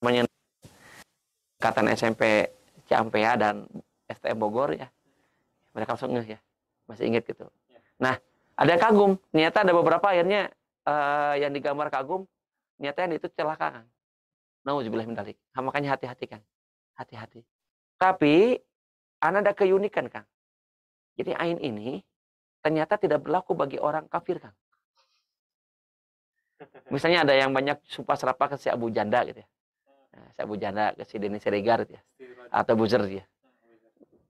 Speaker 2: alhamdulillah angkatan SMP Ciampea dan STM Bogor ya, mereka langsung ngeh ya, masih ingat gitu. Nah, ada kagum, ternyata ada beberapa akhirnya yang digambar kagum, ternyata yang itu celaka, Kang. Nauzubillah min dzalik. Makanya hati-hati, Kang. Hati-hati. Tapi ada keunikan, Kang. Jadi ain ini ternyata tidak berlaku bagi orang kafir, Kang. Misalnya ada yang banyak sumpah serapah ke si Abu Janda gitu ya. Nah, si Abu Janda ke si Denny Siregar gitu ya. Atau Buzer dia.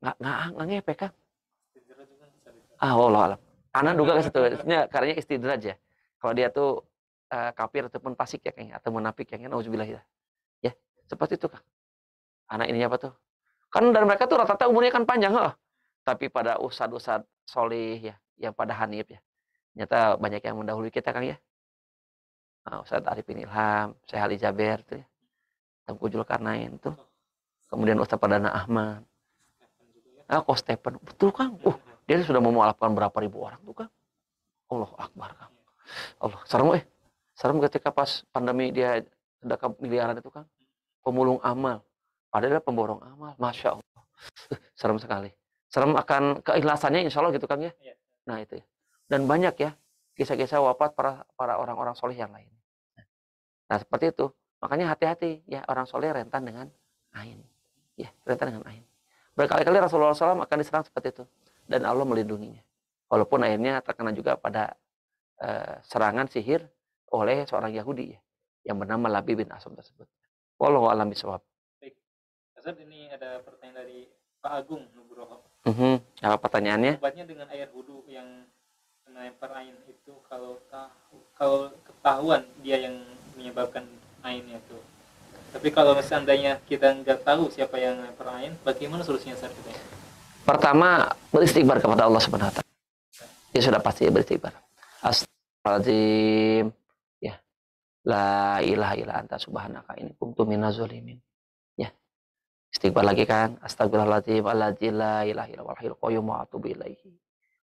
Speaker 2: Nggak ngepek, Kang. Wallah alam. Anak duga ke situ. Karena istidraj ya. Kalau dia tuh kafir ataupun fasik ya kayaknya, atau munafik ya, nauzubillah ya. Ya, seperti itu, Kang. Anak ini apa tuh? Kan dari mereka tuh rata-rata umurnya kan panjang, tapi pada ustad-ustad soleh ya, yang pada hanif ya. Ternyata banyak yang mendahului kita, Kang ya. Ustaz Arifin Ilham, Syekh Ali Jaber tuh ya. Tengku Zulkarnain tuh. Kemudian Ustaz Perdana Ahmad. Kok Stephen. Betul, Kang. Dia sudah memualafkan berapa ribu orang tuh, Kang. Allah Akbar, Kang. Allah, serem Serem ketika pas pandemi dia sedekah miliaran itu, Kang. Pemulung amal. Padahal pemborong amal. Masya Allah. Serem sekali. Serem akan keikhlasannya insya Allah gitu, Kang ya. Nah itu ya. Dan banyak ya kisah-kisah wafat para orang-orang soleh yang lain. Nah seperti itu. Makanya hati-hati ya, orang soleh rentan dengan ain. Ya, rentan dengan ain. Berkali-kali Rasulullah SAW akan diserang seperti itu. Dan Allah melindunginya. Walaupun akhirnya terkena juga pada serangan sihir oleh seorang Yahudi ya, yang bernama Labib bin Asam tersebut. Wallahu a'lam bishawab.
Speaker 1: Baik. Ustaz, ini ada pertanyaan dari Pak Agung Nugroho.
Speaker 2: Apa pertanyaannya?
Speaker 1: Obatnya dengan air wudhu yang melempar ain itu kalau ketahuan dia yang menyebabkan ainnya tuh. Tapi kalau seandainya kita nggak tahu siapa yang melempar ain, bagaimana solusinya saat itu?
Speaker 2: Pertama, beristighfar kepada Allah Subhanahu wa taala. Ya sudah pasti beristighfar. Astagfirullahaladzim. Ya. La ilaha illa anta subhanaka inni kuntu minaz zalimin. Ya. Istighfar lagi kan. Astagfirullahaladzim. Alladzi la ilaha illa huwal hayyul qayyum wa atubu ilaihi.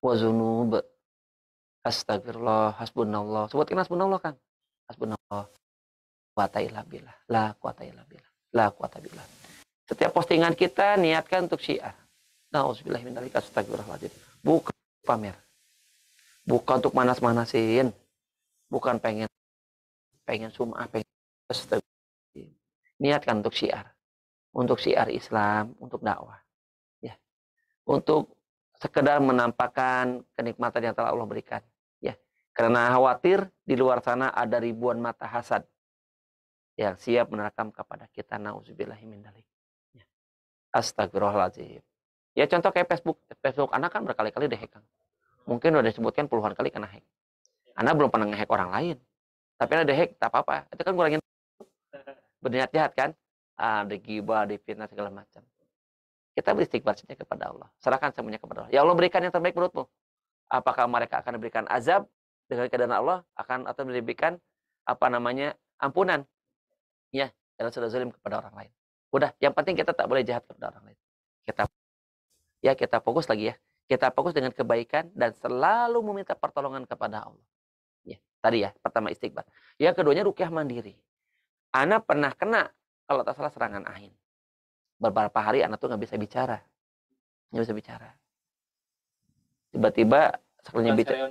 Speaker 2: Wa dzunub. Astagfirullah, hasbunallah. Sebutkan hasbunallah kan. Hasbunallah. Quwata illa billah. La quwata illa billah. La quwata billah. Setiap postingan kita niatkan untuk syiar. Nauzubillahi min dzalika, astagfirullahaladzim. Bukan pamer. Bukan untuk manas-manasin. Bukan pengen sum'ah, pengen astagfirullahaladzim. Niatkan untuk syiar. Untuk syiar Islam, untuk dakwah. Ya. Untuk sekedar menampakkan kenikmatan yang telah Allah berikan. Ya. Karena khawatir di luar sana ada ribuan mata hasad yang siap menerkam kepada kita. Nauzubillahi min dzalik. Ya. Astagfirullahaladzim. Ya contoh kayak Facebook anak kan berkali-kali dihack. Mungkin udah disebutkan puluhan kali kena hack. Anak belum pernah ngehack orang lain. Tapi ada dihack, tak apa-apa. Itu kan ngurangin berniat jahat kan. Digibah, difitnah segala macam. Kita beristighfar saja kepada Allah. Serahkan semuanya kepada Allah. Ya Allah berikan yang terbaik menurutmu. Apakah mereka akan diberikan azab dengan keadaan Allah atau diberikan ampunan? Ya, jangan sudah zalim kepada orang lain. Udah, yang penting kita tak boleh jahat kepada orang lain. Kita fokus lagi ya. Kita fokus dengan kebaikan dan selalu meminta pertolongan kepada Allah. Ya, tadi ya, pertama istighfar. Yang keduanya ruqyah mandiri. Ana pernah kena kalau tak salah serangan ain. Beberapa hari anak tuh nggak bisa bicara. Tiba-tiba sekalinya bicara.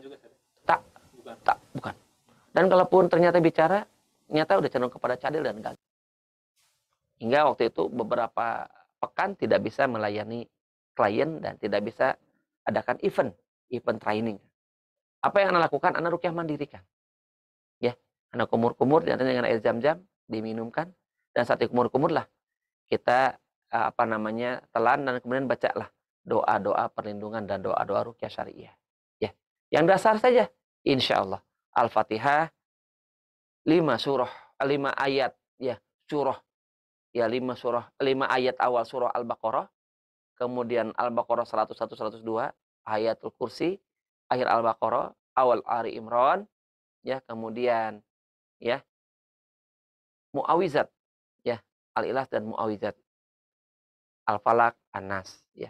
Speaker 2: Bukan. Dan kalaupun ternyata bicara, ternyata udah cenderung kepada cadel dan gagal. Hingga waktu itu beberapa pekan tidak bisa melayani klien dan tidak bisa adakan event training. Apa yang Anda lakukan? Anda ruqyah mandiri kan. Ya, Anda kumur-kumur dengan air zam-zam diminumkan dan saat kumur-kumur lah kita telan dan kemudian bacalah doa-doa perlindungan dan doa-doa ruqyah syariah. Ya. Yang dasar saja insyaallah Al-Fatihah 5 ayat ya, surah ya 5 ayat awal surah Al-Baqarah, kemudian Al-Baqarah 101 102, ayatul kursi, akhir Al-Baqarah, awal Ali Imran, ya, kemudian ya Muawizat, ya, Al-Ikhlas dan Muawizat. Al-Falaq, An-Nas, ya.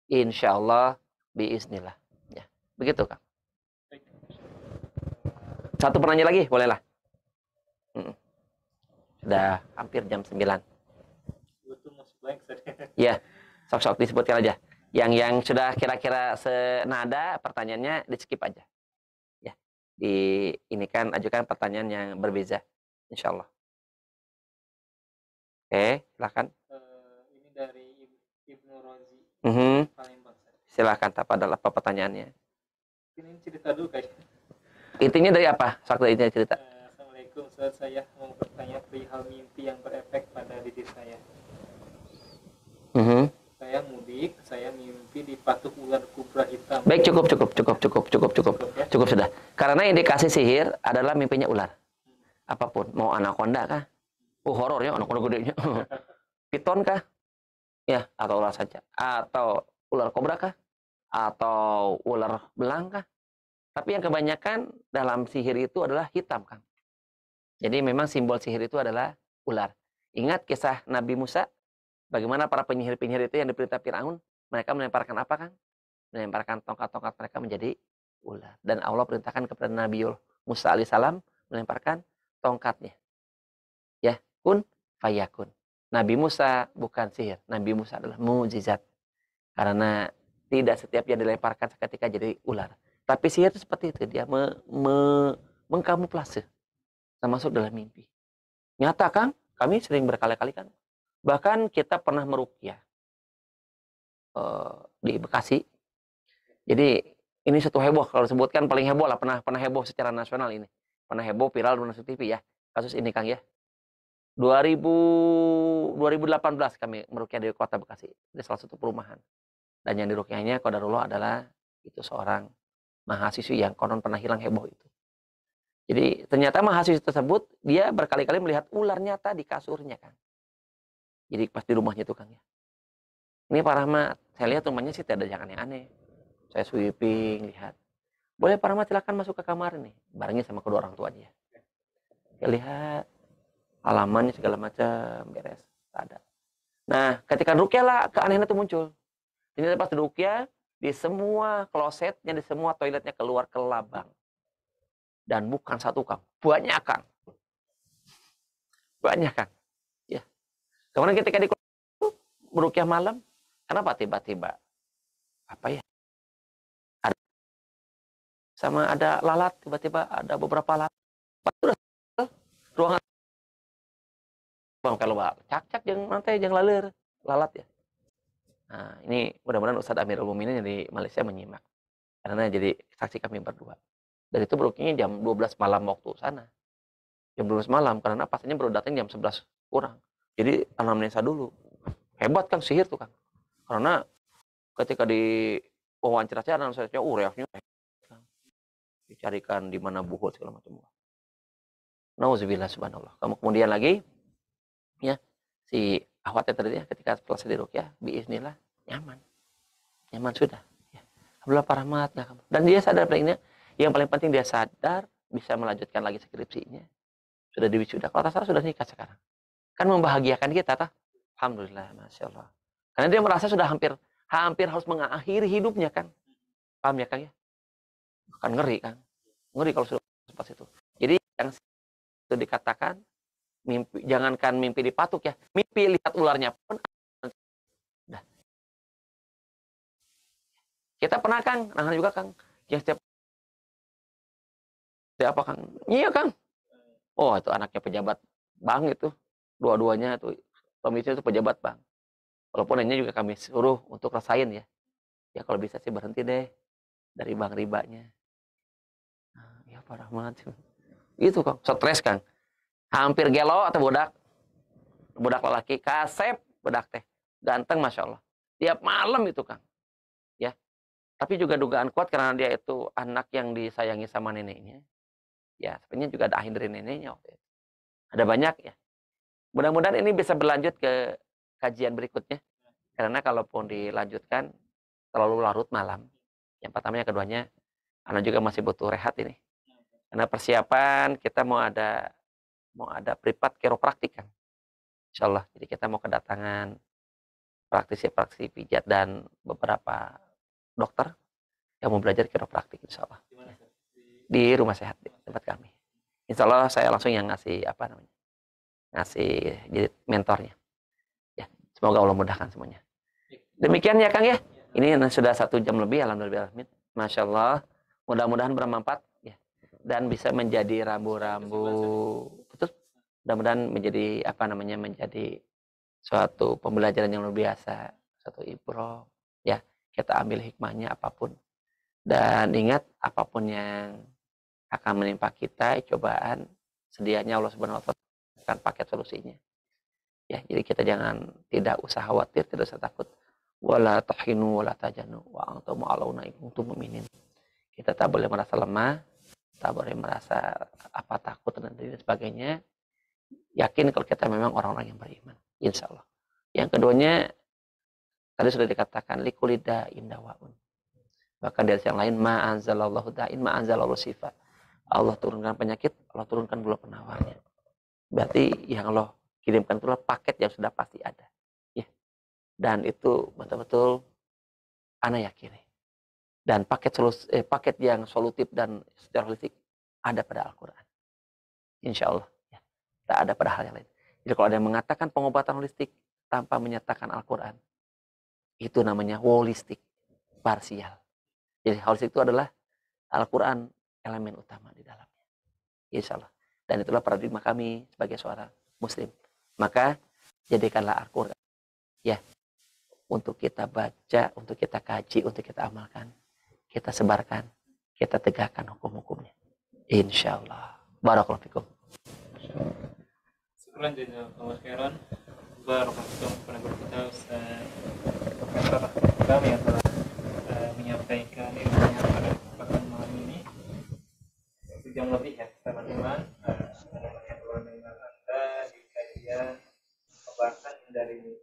Speaker 2: Insyaallah biiznillah, ya. Begitu, Kang. Satu penanya lagi, bolehlah. Sudah hampir jam 9. Ya, sok-sok disebutkan aja. Yang sudah kira-kira senada pertanyaannya di skip aja. Ya. Ini kan ajukan pertanyaan yang berbeda. Insyaallah. Oke, silakan.
Speaker 1: Ini dari Ibnu Rozi.
Speaker 2: Palembang. Silakan, apa pertanyaannya?
Speaker 1: Ini cerita dulu kayaknya.
Speaker 2: Intinya dari apa? Soal intinya cerita.
Speaker 1: Assalamualaikum, Ustaz. Saya mau bertanya perihal mimpi yang berefek pada diri saya. Saya mudik, saya mimpi dipatuk ular kobra hitam.
Speaker 2: Baik, cukup ya? Cukup sudah. Karena indikasi sihir adalah mimpinya ular. Apapun, mau anaconda kah? Horor ya, anaconda gedenya. Piton kah? Ya, atau ular saja. Atau ular kobra kah? Atau ular belang kah? Tapi yang kebanyakan dalam sihir itu adalah hitam, Kang. Jadi memang simbol sihir itu adalah ular. Ingat kisah Nabi Musa? Bagaimana para penyihir-penyihir itu yang diperintah Firaun, mereka melemparkan apa, Kang? Melemparkan tongkat-tongkat mereka menjadi ular. Dan Allah perintahkan kepada Nabi Musa alaihissalam melemparkan tongkatnya. Ya, kun fayakun. Nabi Musa bukan sihir. Nabi Musa adalah mukjizat. Karena tidak setiap yang dilemparkan seketika jadi ular. Tapi sihir itu seperti itu. Dia mengkamuflase. Termasuk dalam mimpi. Nyata, Kang, kami sering berkali-kali kan. Bahkan kita pernah meruqyah di Bekasi. Jadi ini satu heboh. Kalau disebutkan paling heboh lah. Pernah heboh secara nasional ini. Pernah heboh viral di TV ya. Kasus ini, Kang ya. 2018 kami meruqyah di Kota Bekasi, di salah satu perumahan. Dan yang diruqyahnya qadarullah adalah itu seorang mahasiswi yang konon pernah hilang heboh itu. Jadi ternyata mahasiswi tersebut dia berkali-kali melihat ular nyata di kasurnya kan. Jadi pas di rumahnya itu kan ya. Ini Pak Rahmat, saya lihat rumahnya sih tidak ada yang aneh-aneh. Saya sweeping, lihat. Boleh Pak Rahmat silakan masuk ke kamar nih, barengnya sama kedua orang tuanya. Saya lihat halamannya segala macam beres, ada. Nah, ketika ruqyah lah keanehan itu muncul. Ini pas ruqyah di semua klosetnya, di semua toiletnya keluar kelabang. Dan bukan satu Kang, banyak Kang. Banyak Kang. Ya. Kemudian ketika di ruqyah malam, kenapa tiba-tiba apa ya? Sama ada lalat, tiba-tiba ada beberapa lalat. Ruangan bang kalau cak-cak yang nanti yang lalat ya. Nah, ini mudah-mudahan Ustadz Amirul Mukminin yang di Malaysia menyimak. Karena jadi saksi kami berdua. Dan itu berukinya jam 12 malam waktu sana. Jam 12 malam, karena pastinya baru datang jam 11 kurang. Jadi anamnesa dulu. Hebat kan sihir tuh kan. Karena ketika di wawancara saya, anamnesa reaksinya dicarikan di mana buhut segala macam. Nauzubillah subhanallah. Kamu kemudian lagi, ya, si Ahwat tadi ya, ketika selesai di ruqyah, biiznillah, nyaman. Nyaman sudah. Ya. Alhamdulillah Pak Rahmat. Dan dia sadar palingnya, yang paling penting dia sadar bisa melanjutkan lagi skripsinya. Sudah diwisuda. Kalau tak salah sudah nikah sekarang. Kan membahagiakan kita, tak? Alhamdulillah, Masya Allah. Karena dia merasa sudah hampir harus mengakhiri hidupnya kan. Paham ya Kang ya? Kan ngeri kan. Ngeri kalau sudah seperti itu. Jadi yang itu dikatakan, mimpi, jangankan mimpi dipatuk ya. Mimpi lihat ularnya pun. Nah. Kita pernah Kang, nah juga Kang. Yang setiap apa Kang? Iya Kang. Oh itu anaknya pejabat bank itu. Dua-duanya itu suaminya itu pejabat bank. Walaupun ini juga kami suruh untuk rasain ya. Ya kalau bisa sih berhenti deh dari bank ribanya. Nah, ya Pak Rahmat. Itu Kang, stres Kang. Hampir gelo atau bodak. Bodak lelaki, kasep bodak teh. Ganteng Masya Allah. Tiap malam itu Kang. Ya. Tapi juga dugaan kuat karena dia itu anak yang disayangi sama neneknya. Ya, sebenarnya juga ada akhir dari neneknya waktu itu. Ada banyak ya. Mudah-mudahan ini bisa berlanjut ke kajian berikutnya. Karena kalaupun dilanjutkan terlalu larut malam. Yang pertama, yang keduanya, anak juga masih butuh rehat ini. Karena persiapan kita mau ada privat kiropraktik kan. Insya Allah. Jadi kita mau kedatangan praktisi pijat dan beberapa dokter yang mau belajar kiropraktik insya Allah. Di rumah sehat di tempat kami. Insya Allah saya langsung yang ngasih ngasih jadi mentornya. Ya, semoga Allah mudahkan semuanya. Demikian ya Kang ya. Ini sudah 1 jam lebih, alhamdulillah. Masya Allah. Mudah-mudahan bermanfaat ya. Dan bisa menjadi rambu-rambu. Betul. Mudah-mudahan menjadi menjadi suatu pembelajaran yang luar biasa, suatu ibrah. Ya, kita ambil hikmahnya apapun. Dan ingat apapun yang akan menimpa kita, cobaan, sedianya Allah Subhanahu wa taala akan paket solusinya. Ya, jadi kita jangan tidak usah khawatir, tidak usah takut. Wala tahinu wala tajanu wa antum alauna in kuntum mu'minin. Kita tak boleh merasa lemah, tak boleh merasa takut dan sebagainya. Yakin kalau kita memang orang-orang yang beriman, insya Allah. Yang keduanya tadi sudah dikatakan likulida indawaun. Bahkan dari yang lain ma anzalallahu da'in ma anzalallahu sifat. Allah turunkan penyakit, Allah turunkan gula penawarnya. Berarti yang Allah kirimkan itulah paket yang sudah pasti ada. Ya. Dan itu betul-betul anak yakini. Dan paket yang solutif dan secara holistik ada pada Al-Quran. Insya Allah. Ya. Tak ada pada hal yang lain. Jadi kalau ada yang mengatakan pengobatan holistik tanpa menyatakan Al-Quran, itu namanya holistik, parsial. Jadi holistik itu adalah Al-Quran elemen utama di dalamnya. Insya Allah. Dan itulah paradigma kami sebagai seorang muslim. Maka jadikanlah Al-Quran ya untuk kita baca, untuk kita kaji, untuk kita amalkan, kita sebarkan, kita tegakkan hukum-hukumnya. Insya Allah. Barakallahu fikum.
Speaker 1: syukran jazakallahu khairan. Barakallahu kepada guru kita Ustaz Profesor kami yang telah menyampaikan ilmunya pada kesempatan malam ini. 1 jam lebih ya teman-teman. Anda di kajian pembahasan dari